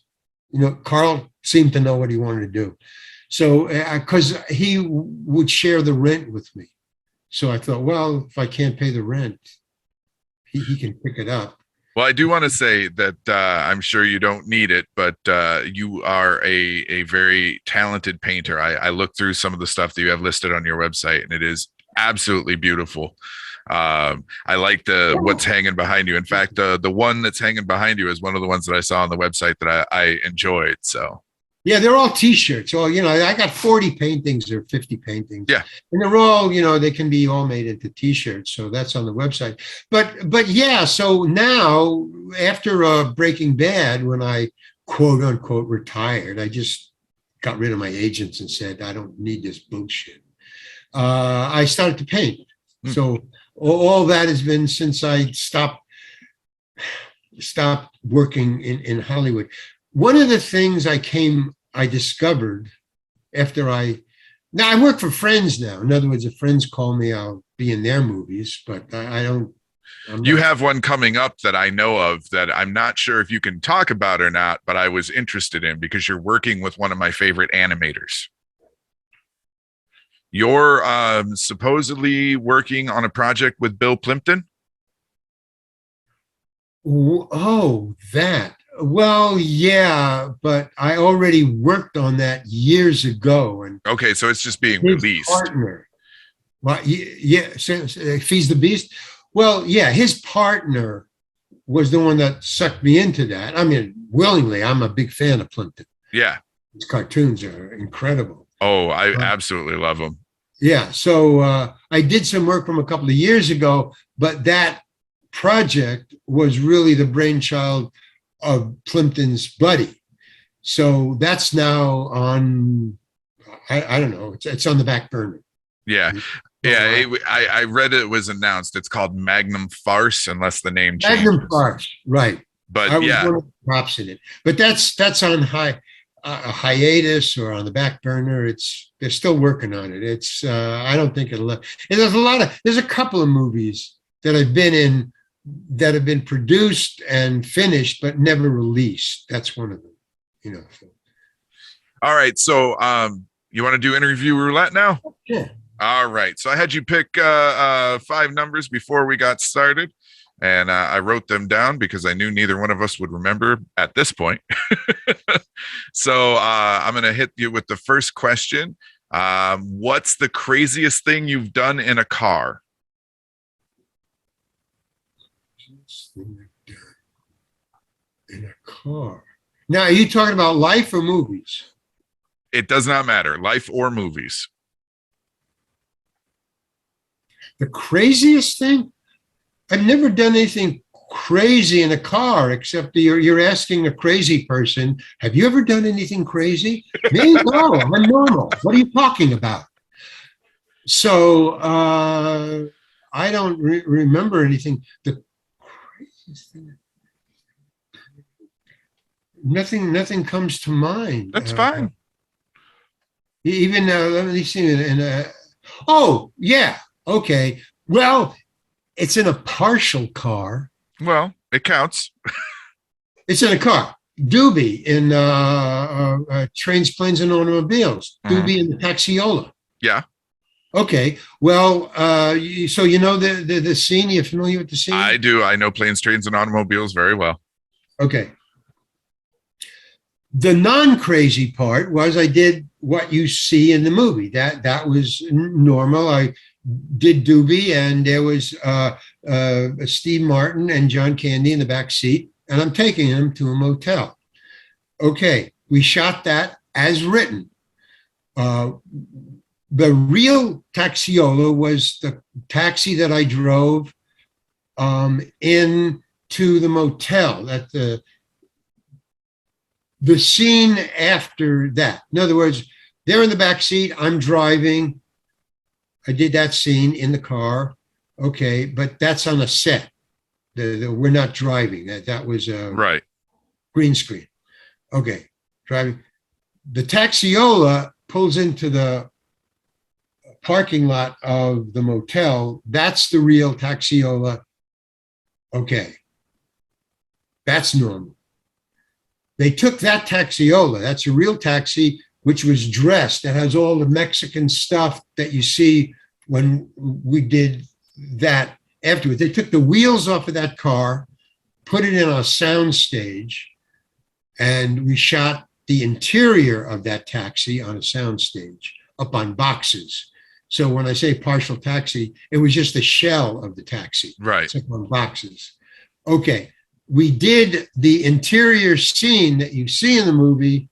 Carl seemed to know what he wanted to do. So, because he would share the rent with me. So I thought, well, if I can't pay the rent, he can pick it up. Well, I do want to say that I'm sure you don't need it, but you are a very talented painter. I looked through some of the stuff that you have listed on your website, and it is absolutely beautiful. I like what's hanging behind you. In fact, the one that's hanging behind you is one of the ones that I saw on the website that I enjoyed. So. Yeah, they're all T-shirts. Well, I got 40 paintings or 50 paintings. Yeah. And they're all, they can be all made into T-shirts. So that's on the website. But yeah, so now after Breaking Bad, when I quote unquote retired, I just got rid of my agents and said, I don't need this bullshit. I started to paint. So all that has been since I stopped working in Hollywood. One of the things I discovered after I work for friends now. In other words, if friends call me, I'll be in their movies, but I don't. You have one coming up that I know of that I'm not sure if you can talk about or not, but I was interested in, because you're working with one of my favorite animators. You're supposedly working on a project with Bill Plimpton. Oh, that. Well, yeah, but I already worked on that years ago. And okay, so it's just being released. Partner, well, yeah, Feeds the Beast. Well, yeah, his partner was the one that sucked me into that. I mean, willingly. I'm a big fan of Plimpton. Yeah, his cartoons are incredible. Oh, I absolutely love them. Yeah, so I did some work from a couple of years ago, but that project was really the brainchild of Plimpton's buddy. So that's now on, I don't know, it's on the back burner. Yeah. Yeah, I read it was announced. It's called Magnum Farce, unless the name changes. Magnum Farce, right. But I was one of the props in it. But that's on a hiatus or on the back burner. They're still working on it. It's I don't think it'll. And there's a couple of movies that I've been in that have been produced and finished but never released. That's one of them. So. All right, so you want to do interview roulette now? Yeah. All right. So I had you pick five numbers before we got started, and I wrote them down because I knew neither one of us would remember at this point. So I'm going to hit you with the first question. What's the craziest thing you've done in a car? In a car. Now, are you talking about life or movies? It does not matter, life or movies. The craziest thing? I've never done anything crazy in a car, except you're asking a crazy person, have you ever done anything crazy? Me? No, I'm normal. What are you talking about? So I don't remember anything. The craziest thing. Nothing comes to mind. That's fine. Even let me see. Oh, yeah. Okay. Well, it's in a partial car. Well, it counts. It's in a car. Doobie in Trains, Planes, and Automobiles. Doobie in the Taxiola. Yeah. Okay. Well, so you know the scene? You're familiar with the scene? I do. I know Planes, Trains, and Automobiles very well. Okay. The non-crazy part was I did what you see in the movie. That was normal. I did Doobie, and there was Steve Martin and John Candy in the back seat, and I'm taking him to a motel. Okay, we shot that as written. The real Taxiola was the taxi that I drove into the motel at the scene after that. In other words, they're in the back seat, I'm driving. I did that scene in the car. Okay, but that's on a set. We're not driving. That was a right green screen. Okay, driving. The Taxiola pulls into the parking lot of the motel. That's the real Taxiola. Okay, that's normal. They took that Taxiola, that's a real taxi, which was dressed. It has all the Mexican stuff that you see when we did that afterwards. They took the wheels off of that car, put it in our sound stage, and we shot the interior of that taxi on a sound stage up on boxes. So when I say partial taxi, it was just the shell of the taxi. Right. It's up on boxes. Okay. We did the interior scene that you see in the movie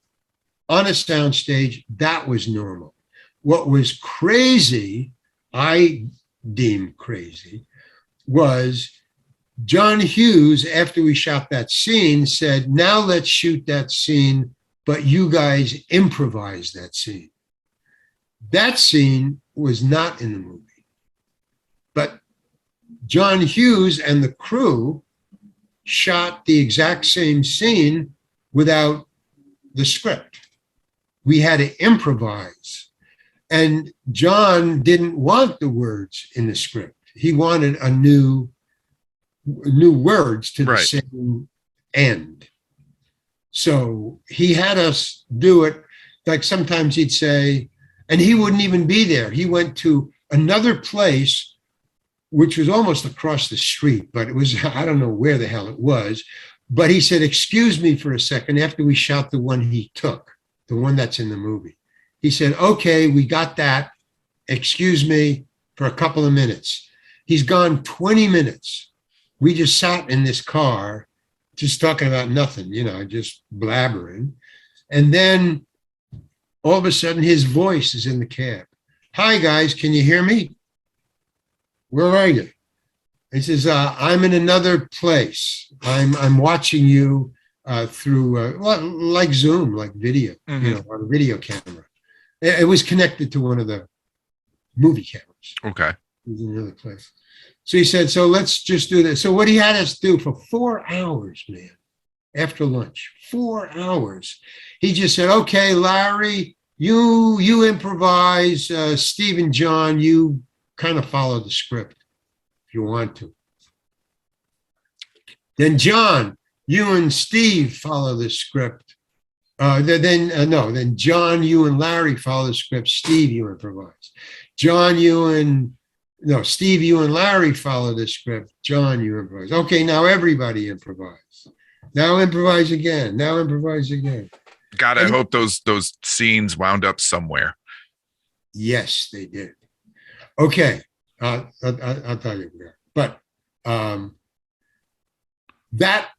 on a soundstage. That was normal. What was crazy, I deemed crazy, was John Hughes, after we shot that scene, said, now let's shoot that scene, but you guys improvise that scene. That scene was not in the movie. But John Hughes and the crew shot the exact same scene without the script. We had to improvise. And John didn't want the words in the script. He wanted a new words to the same end. So he had us do it. Like sometimes he'd say, and he wouldn't even be there. He went to another place which was almost across the street, but it was, I don't know where the hell it was. But he said, excuse me for a second, after we shot the one he took, the one that's in the movie. He said, okay, we got that. Excuse me for a couple of minutes. He's gone 20 minutes. We just sat in this car, just talking about nothing, just blabbering. And then all of a sudden his voice is in the cab. Hi guys, can you hear me? Where are you? He says, I'm in another place. I'm watching you through like Zoom, like video, on a video camera. It was connected to one of the movie cameras. Okay. It was in another place. So he said, so let's just do this. So what he had us do for 4 hours, man, after lunch, 4 hours, he just said, okay, Larry, you improvise, Steve and John, you kind of follow the script if you want to. Then John, you and Steve follow the script Then John, you, and Larry follow the script. Steve, you improvise. John, you, and no, Steve, you, and Larry follow the script. John, you improvise. Okay, now everybody improvise. Now improvise again. Now improvise again. God, I hope those scenes wound up somewhere. Yes, they did. Okay, I'll tell you where. But that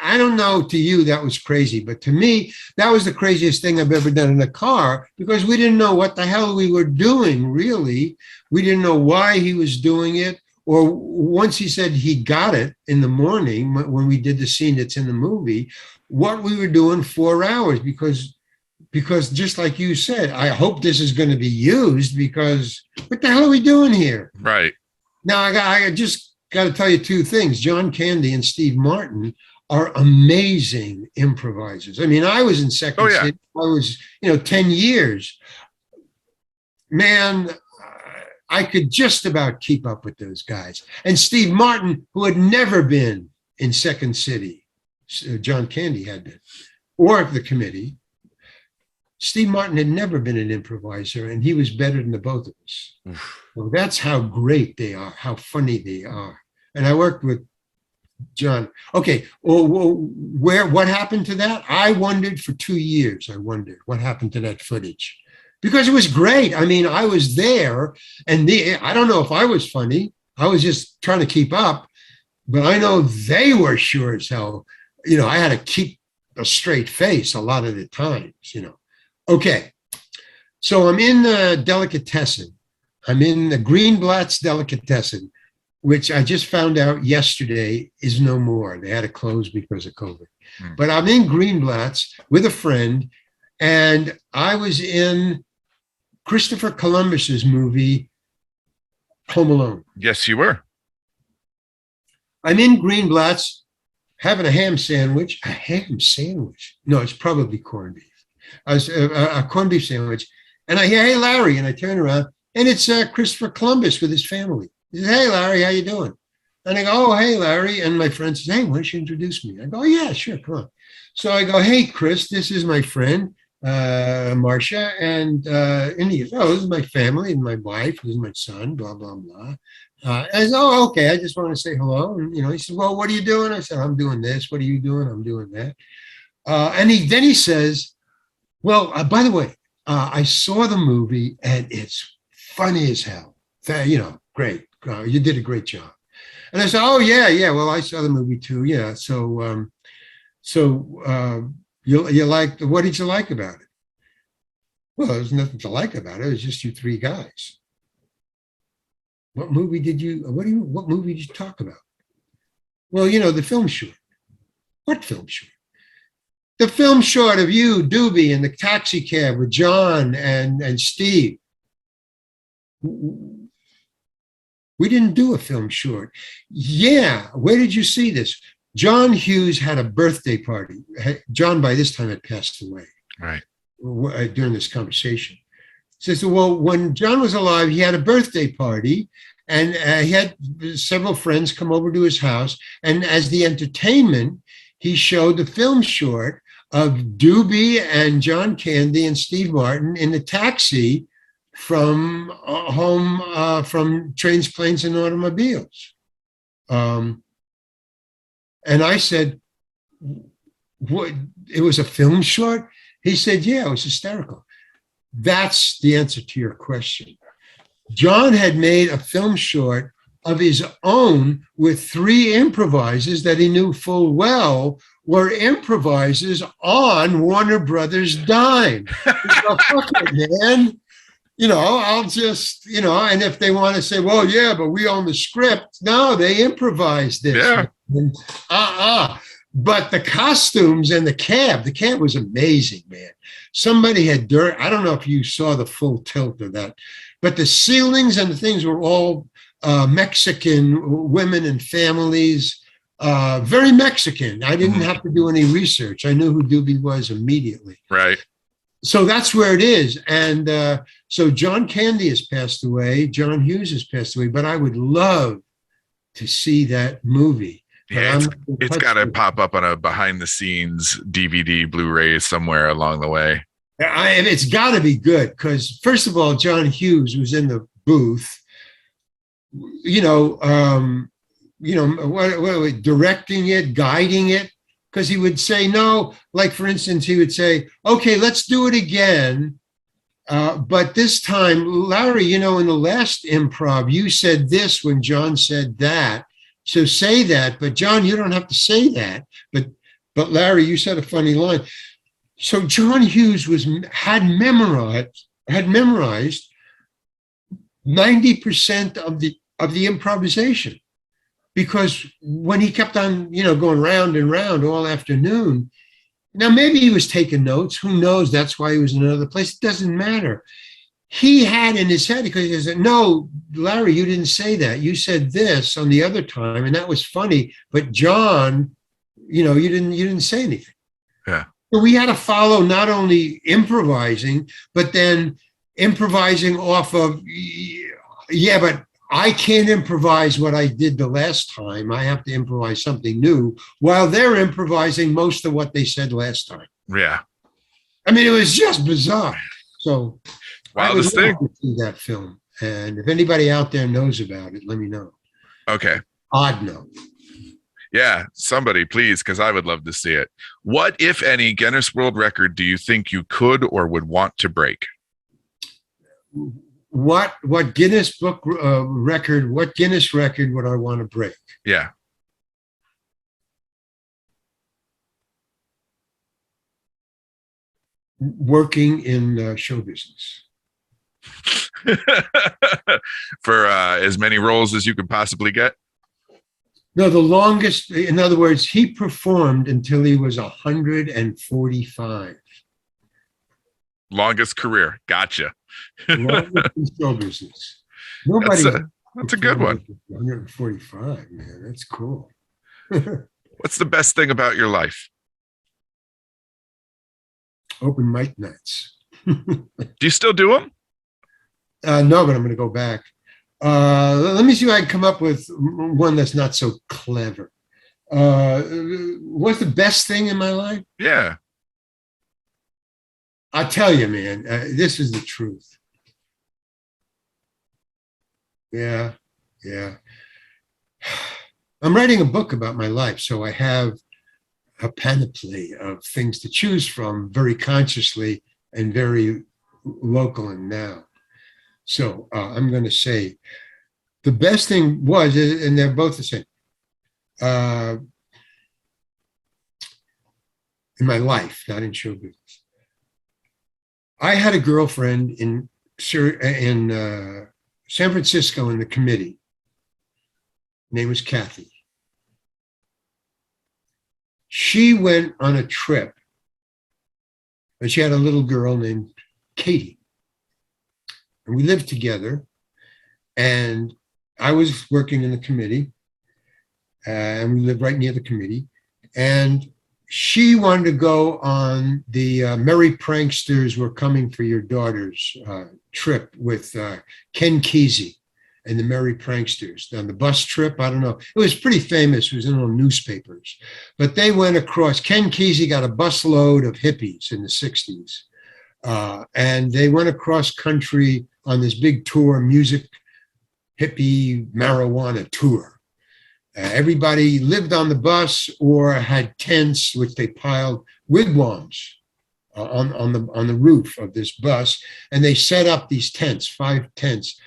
I don't know, to you that was crazy, but to me that was the craziest thing I've ever done in a car, because we didn't know what the hell we were doing. Really, we didn't know why he was doing it. Or once he said he got it in the morning when we did the scene that's in the movie, what we were doing 4 hours, because just like you said, I hope this is going to be used, because what the hell are we doing here? Right. Now, I just got to tell you two things. John Candy and Steve Martin are amazing improvisers. I mean, I was in Second City. I was, 10 years. Man, I could just about keep up with those guys. And Steve Martin, who had never been in Second City, John Candy had been, or the committee. Steve Martin had never been an improviser, and he was better than the both of us. Well, that's how great they are, how funny they are. And I worked with John. Okay, well, what happened to that? I wondered for 2 years. I wondered what happened to that footage, because it was great. I mean, I was there, and I don't know if I was funny. I was just trying to keep up, but I know they were sure as hell. I had to keep a straight face a lot of the times, Okay, so I'm in the delicatessen. I'm in the Greenblatt's delicatessen, which I just found out yesterday is no more. They had to close because of COVID. But I'm in Greenblatt's with a friend, and I was in Christopher Columbus's movie, Home Alone. Yes, you were. I'm in Greenblatt's having a ham sandwich. A ham sandwich? No, it's probably corned beef. A corned beef sandwich. And I hear, "Hey, Larry," and I turn around, and it's Christopher Columbus with his family. He says, "Hey, Larry, how you doing?" And I go, "Oh, hey, Larry." And my friend says, "Hey, why don't you introduce me?" I go, "Oh, yeah, sure, come on." So I go, "Hey, Chris, this is my friend, Marcia." And he goes, "Oh, this is my family and my wife. This is my son, blah, blah, blah." I said, "Oh, okay, I just want to say hello." And, he said, "Well, what are you doing?" I said, "I'm doing this." "What are you doing?" "I'm doing that." And then he says, "Well, by the way, I saw the movie, and it's funny as hell. Great. You did a great job." And I said, "Oh, yeah. Well, I saw the movie too. Yeah. So you liked, what did you like about it?" "Well, there's nothing to like about it. It was just you three guys." What movie did you talk about?" "Well, the film short." "What film short?" "The film short of you, Doobie, in the taxi cab with John and Steve." "We didn't do a film short." "Yeah, where did you see this?" John Hughes had a birthday party. John, by this time, had passed away. Right. During this conversation. He says, "Well, when John was alive, he had a birthday party, and he had several friends come over to his house. And as the entertainment, he showed the film short of Doobie and John Candy and Steve Martin in the taxi from home, from Trains, Planes, and Automobiles." And I said, "What? It was a film short?" He said, "Yeah, it was hysterical." That's the answer to your question. John had made a film short of his own with 3 improvisers that he knew full well were improvisers on Warner Brothers' dime. So, fuck it, man. I'll just, and if they want to say, "Well, yeah, but we own the script." No, they improvised this. Yeah. But the costumes and the cab was amazing, man. Somebody had dirt. I don't know if you saw the full tilt of that, but the ceilings and the things were all Mexican women and families, very Mexican. I didn't have to do any research. I knew who Doobie was immediately. Right. So that's where it is. And so John Candy has passed away. John Hughes has passed away. But I would love to see that movie. but Yeah, I'm it's not gonna it's touch got to it. pop up on a behind the scenes DVD, Blu-ray somewhere along the way. It's got to be good because, first of all, John Hughes was in the booth, you know, directing it, guiding it, because he would say no. Like for instance, he would say, "Okay, let's do it again." But this time, Larry, in the last improv, you said this when John said that. So say that. But John, you don't have to say that. But Larry, you said a funny line. So John Hughes had memorized 90% of the improvisation, because when he kept on, going round and round all afternoon. Now, maybe he was taking notes. Who knows? That's why he was in another place. It doesn't matter. He had in his head, because he said, "No, Larry, you didn't say that. You said this on the other time, and that was funny. But John, you didn't say anything." Yeah. So we had to follow not only improvising, but then improvising off of, yeah, but I can't improvise what I did the last time. I have to improvise something new while they're improvising most of what they said last time. Yeah. I mean, it was just bizarre. So I would Wildest love thing. to see that film. And if anybody out there knows about it, let me know. Okay. Odd note. Yeah, somebody please, because I would love to see it. What, if any, Guinness World Record do you think you could or would want to break? What Guinness book record? What Guinness record would I want to break? Yeah. Working in show business. For as many roles as you could possibly get. No, the longest. In other words, he performed until he was 145. Longest career. Gotcha. Longest in show business. Nobody. That's a good one. 145, man. That's cool. What's the best thing about your life? Open mic nights. Do you still do them? No, but I'm going to go back. Let me see if I can come up with one that's not so clever. What's the best thing in my life? Yeah. I'll tell you, man, this is the truth. Yeah. I'm writing a book about my life, so I have a panoply of things to choose from, very consciously and very local and now. So I'm going to say the best thing was, and they're both the same, in my life, not in show business. I had a girlfriend in San Francisco in the committee. Her name was Kathy. She went on a trip, and she had a little girl named Katie. And we lived together, and I was working in the committee, and we lived right near the committee. And she wanted to go on the Merry Pranksters Were Coming for Your Daughters trip with Ken Kesey and the Merry Pranksters on the bus trip. I don't know. It was pretty famous. It was in all newspapers. But they went across. Ken Kesey got a busload of hippies in the 60s. And they went across country on this big tour, music, hippie, marijuana tour. Everybody lived on the bus or had tents, which they piled wigwams on the roof of this bus, and they set up these tents, 5 tents,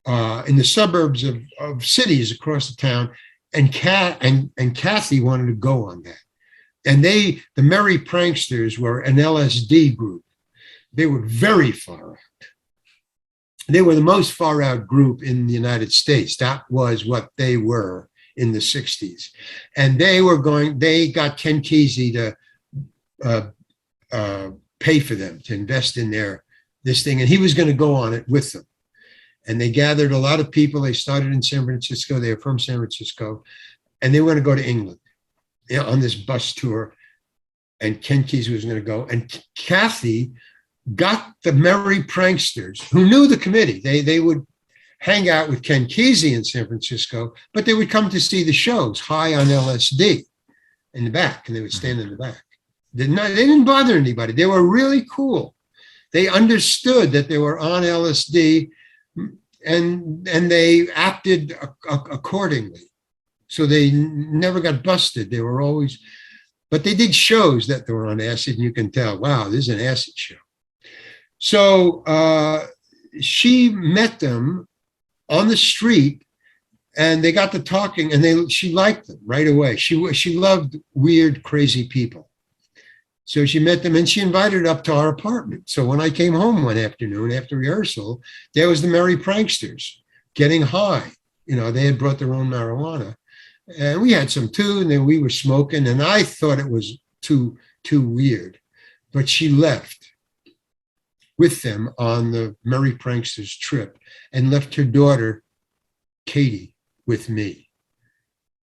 in the suburbs of cities across the town. And Kathy wanted to go on that. And the Merry Pranksters were an LSD group. They were very far out. They were the most far out group in the United States. That was what they were in the 60s. And they got Ken Kesey to pay for them, to invest in this thing. And he was going to go on it with them. And they gathered a lot of people. They started in San Francisco. They were from San Francisco. And they were going to go to England on this bus tour. And Ken Kesey was going to go. And Kathy got the Merry Pranksters, who knew the committee. They would hang out with Ken Kesey in San Francisco, but they would come to see the shows high on LSD in the back, and they would stand in the back. They didn't bother anybody. They were really cool. They understood that they were on LSD, and they acted accordingly. So they never got busted. They were always, but they did shows that they were on acid, and you can tell, wow, this is an acid show. So she met them on the street, and they got to talking, and she liked them right away. She loved weird, crazy people. So she met them, and she invited up to our apartment. So when I came home one afternoon after rehearsal, there was the Merry Pranksters getting high. You know, they had brought their own marijuana, and we had some too, and then we were smoking, and I thought it was too weird. But she left with them on the Merry Pranksters trip and left her daughter, Katie, with me.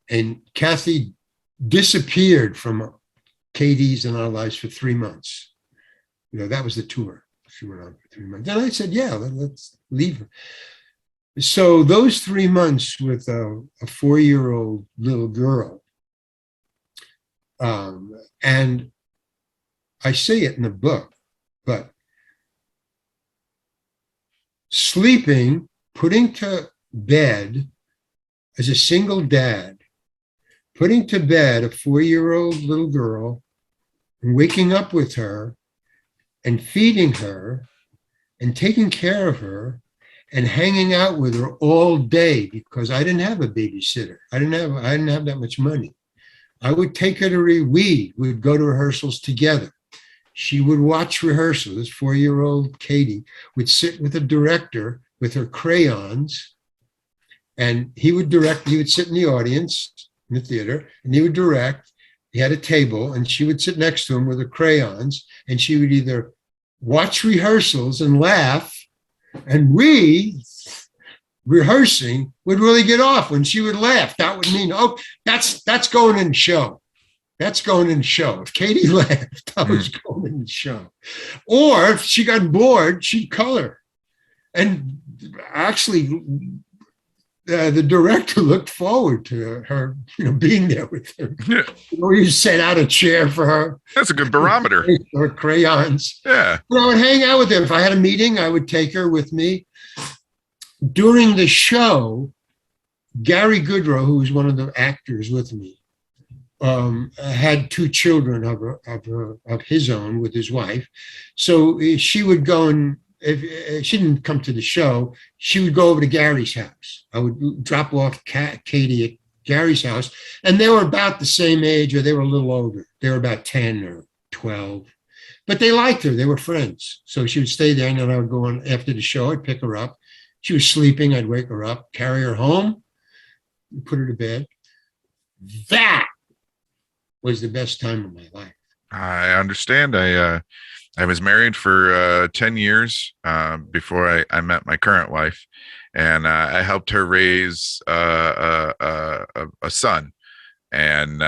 And Kathy disappeared from Katie's and our lives for 3 months. You know, that was the tour. She went on for 3 months. And I said, yeah, let's leave her. So those 3 months with a 4-year-old little girl, and I say it in the book, but sleeping, putting to bed as a single dad, putting to bed a 4-year-old little girl and waking up with her and feeding her and taking care of her and hanging out with her all day, because I didn't have a babysitter. I didn't have that much money. I would take her to we would go to rehearsals together. She would watch rehearsals. This 4-year-old Katie would sit with a director with her crayons, and he would sit in the audience in the theater, and he would direct. He had a table, and she would sit next to him with her crayons, and she would either watch rehearsals and laugh, and we, rehearsing, would really get off. When she would laugh, that would mean, oh, that's going in the show. That's going in the show. If Katie laughed, that was going in the show. Or if she got bored, she'd color. And actually, the director looked forward to her, being there with her. Yeah. We set out a chair for her. That's a good barometer. Or crayons. Yeah. I would hang out with her. If I had a meeting, I would take her with me. During the show, Gary Kudrow, who was one of the actors with me, had 2 children of his own with his wife. So she would go, and if she didn't come to the show, she would go over to Gary's house. I would drop off Katie at Gary's house, and they were about the same age, or they were a little older. They were about 10 or 12, but they liked her. They were friends. So she would stay there, and then I would go on after the show. I'd pick her up. She was sleeping. I'd wake her up, carry her home, put her to bed. That was the best time of my life. I understand. I was married for 10 years before I met my current wife, and I helped her raise a son. And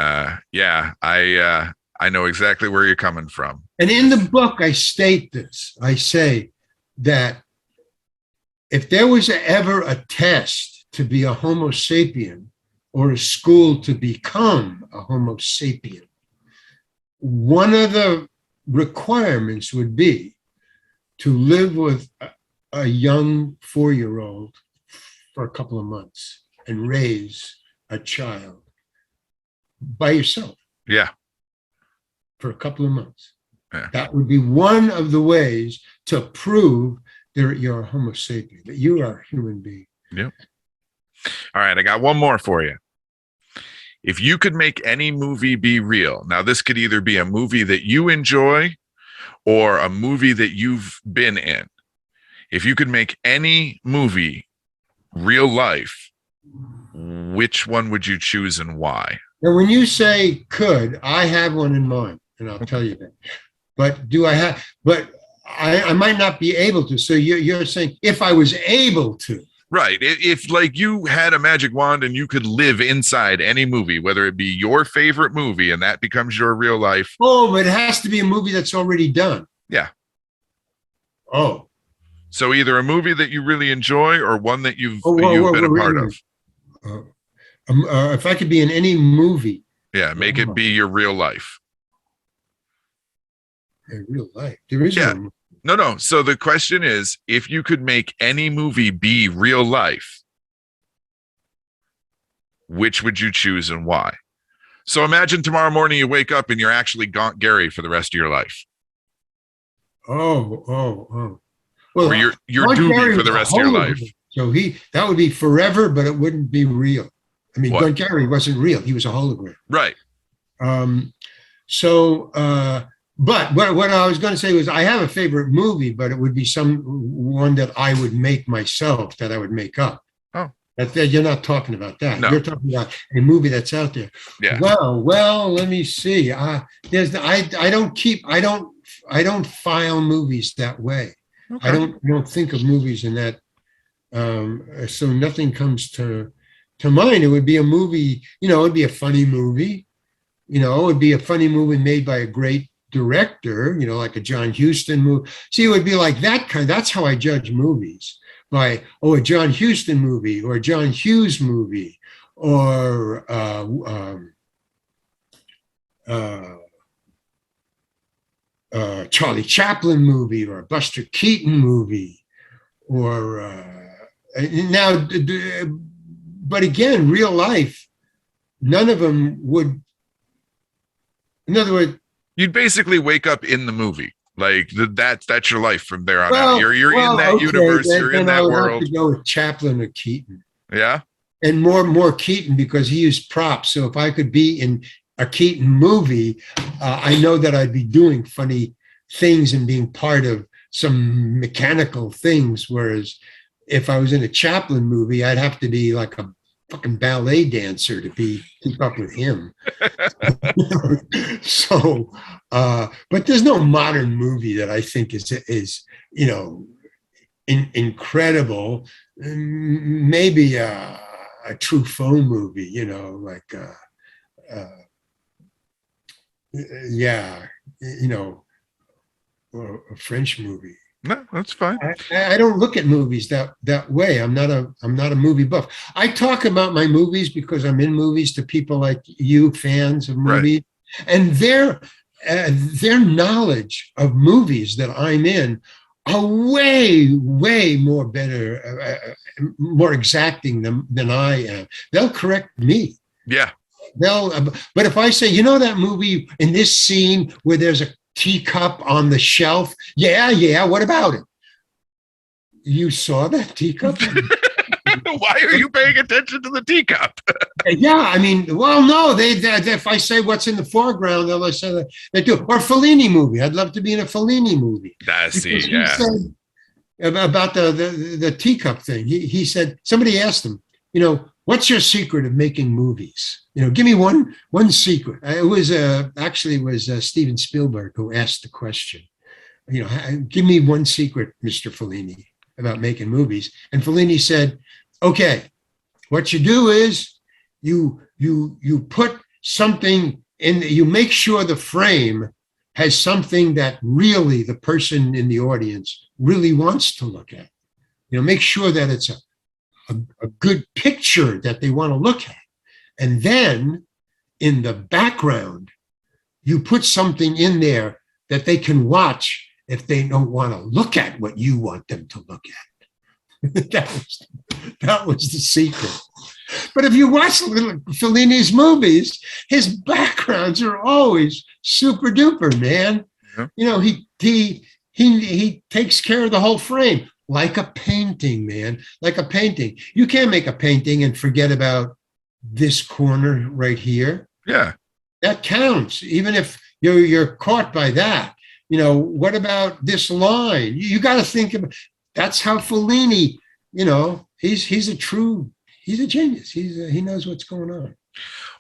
yeah, I know exactly where you're coming from. And in the book, I state this. I say that if there was ever a test to be a Homo sapien, or a school to become a Homo sapien, one of the requirements would be to live with a young 4-year-old for a couple of months and raise a child by yourself. Yeah. For a couple of months. Yeah. That would be one of the ways to prove that you're a Homo sapien, that you are a human being. Yep. All right, I got one more for you. If you could make any movie be real, now this could either be a movie that you enjoy or a movie that you've been in. If you could make any movie real life, which one would you choose and why? Now, when you say could, I have one in mind, and I'll tell you that. But I might not be able to. So you're saying if I was able to. Right. If like you had a magic wand and you could live inside any movie, whether it be your favorite movie and that becomes your real life. Oh, but it has to be a movie that's already done. Yeah. Oh, So either a movie that you really enjoy or one that Oh, you've been a part of. uh, if I could be in any movie, Yeah, make it be your real life. in real life, there is Yeah. no movie. No. So the question is, if you could make any movie be real life, which would you choose and why? So imagine tomorrow morning you wake up and you're actually Gaunt Gary for the rest of your life. Oh. Or Well, you're Ron Doobie Gary for was the a rest of your life. hologram, so that would be forever, but it wouldn't be real. I mean, What? Ron Gary wasn't real; he was a hologram. Right. Um, but what I was going to say was, I have a favorite movie, but it would be one that I would make myself, that I would make up. Oh. You're not talking about that. No. You're talking about a movie that's out there. Yeah. Well, let me see. I don't file movies that way. Okay. I don't think of movies in that. So nothing comes to mind. It would be a movie, it'd be a funny movie. It would be a funny movie made by a great director, like a John Huston movie. See, it would be like that kind. That's how I judge movies, by a John Huston movie or a John Hughes movie or Charlie Chaplin movie or a Buster Keaton movie or now. But again, real life, none of them would. In other words, you'd basically wake up in the movie. Like that's your life from there on out. You're in that universe. You're in that world. I would have to go with Chaplin or Keaton. Yeah. And more Keaton, because he used props. So if I could be in a Keaton movie, I know that I'd be doing funny things and being part of some mechanical things. Whereas if I was in a Chaplin movie, I'd have to be like a fucking ballet dancer to keep up with him. So, but there's no modern movie that I think is incredible. Maybe a Truffaut movie, like or a French movie. No, that's fine. I don't look at movies that way. I'm not a movie buff. I talk about my movies because I'm in movies to people like you, fans of movies, right. And their knowledge of movies that I'm in are way more better, more exacting than I am. They'll correct me. Yeah. But if I say, that movie in this scene where there's a teacup on the shelf. Yeah. What about it? You saw that teacup? Why are you paying attention to the teacup? Yeah, I mean, well, no. They if I say what's in the foreground, they'll say that they do. Or Fellini movie. I'd love to be in a Fellini movie. Yeah. About the teacup thing. He said, somebody asked him, what's your secret of making movies? Give me one secret. It was actually Steven Spielberg who asked the question. Give me one secret, Mr. Fellini, about making movies. And Fellini said, okay, what you do is you put something in, you make sure the frame has something that really the person in the audience really wants to look at. Make sure that it's a good picture that they want to look at. And then in the background, you put something in there that they can watch if they don't want to look at what you want them to look at. that was the secret. But if you watch Fellini's movies, his backgrounds are always super duper, man. Yeah. He takes care of the whole frame. Like a painting, man, like a painting. You can't make a painting and forget about this corner right here. Yeah. That counts, even if you're caught by that. What about this line? You got to think about, that's how Fellini, he's a genius. He knows what's going on.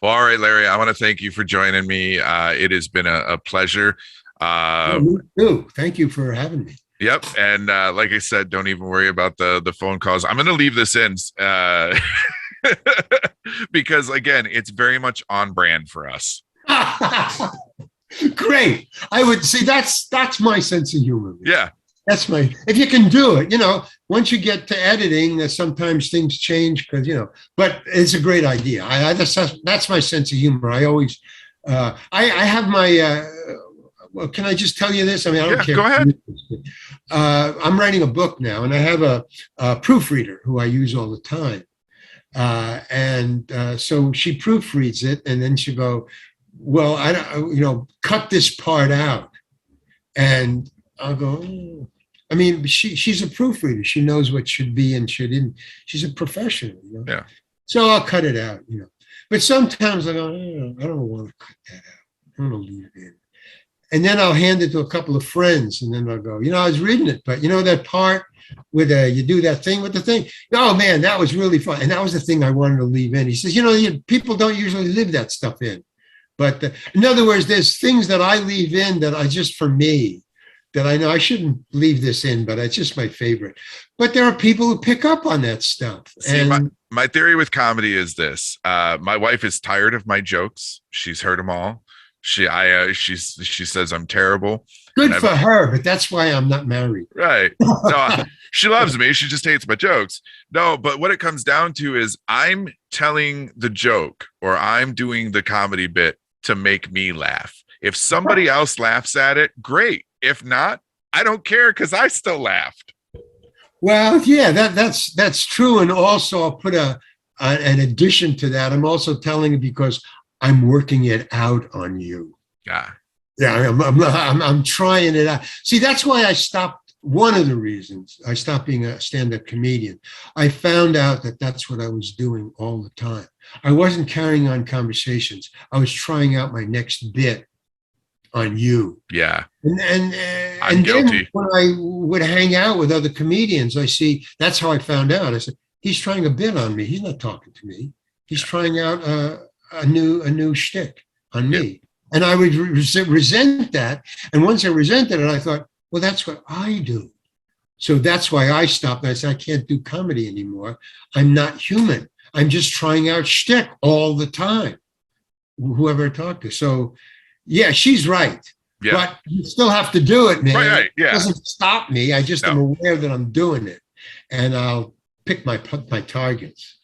Well, all right, Larry, I want to thank you for joining me. It has been a pleasure. Me too. Thank you for having me. Yep. And like I said, don't even worry about the phone calls. I'm going to leave this in because, again, it's very much on brand for us. Great. I would say that's my sense of humor. Yeah. That's my, if you can do it, once you get to editing, sometimes things change because, but it's a great idea. That's my sense of humor. I always, I have my, well, can I just tell you this? I mean, I don't care. Go ahead. I'm writing a book now, and I have a proofreader who I use all the time. So she proofreads it, and then she'll go, well, I don't, cut this part out. And I'll go, oh. I mean, she's a proofreader. She knows what should be and shouldn't. She's a professional, Yeah. So I'll cut it out, But sometimes I go, oh, I don't want to cut that out. I want to leave it in. And then I'll hand it to a couple of friends, and then I'll go, I was reading it, but that part with you do that thing with the thing. Oh man, that was really fun, and that was the thing I wanted to leave in. He says, people don't usually leave that stuff in, but in other words, there's things that I leave in that are just for me, that I know I shouldn't leave this in, but it's just my favorite. But there are people who pick up on that stuff. See, and my theory with comedy is this: my wife is tired of my jokes. She's heard them all. She says I'm terrible. Good for her, but that's why I'm not married. Right. No, she loves me. She just hates my jokes. No, but what it comes down to is I'm telling the joke or I'm doing the comedy bit to make me laugh. If somebody else laughs at it, great. If not, I don't care because I still laughed. Well, yeah, that's true. And also I'll put an addition to that. I'm also telling it because I'm working it out on you. Yeah. Yeah, I'm trying it out. See, that's why I stopped. One of the reasons I stopped being a stand-up comedian, I found out that that's what I was doing all the time. I wasn't carrying on conversations. I was trying out my next bit on you. Yeah. And I'm guilty. then when I would hang out with other comedians, I see, that's how I found out. I said, he's trying a bit on me. He's not talking to me. He's trying out a new shtick on me. Yep. And I would resent that. And once I resented it, I thought, well, that's what I do. So that's why I stopped. I said, I can't do comedy anymore. I'm not human. I'm just trying out shtick all the time, whoever I talk to. So, yeah, she's right. Yeah. But you still have to do it, man. Right, yeah. It doesn't stop me. I just am aware that I'm doing it. And I'll pick my targets.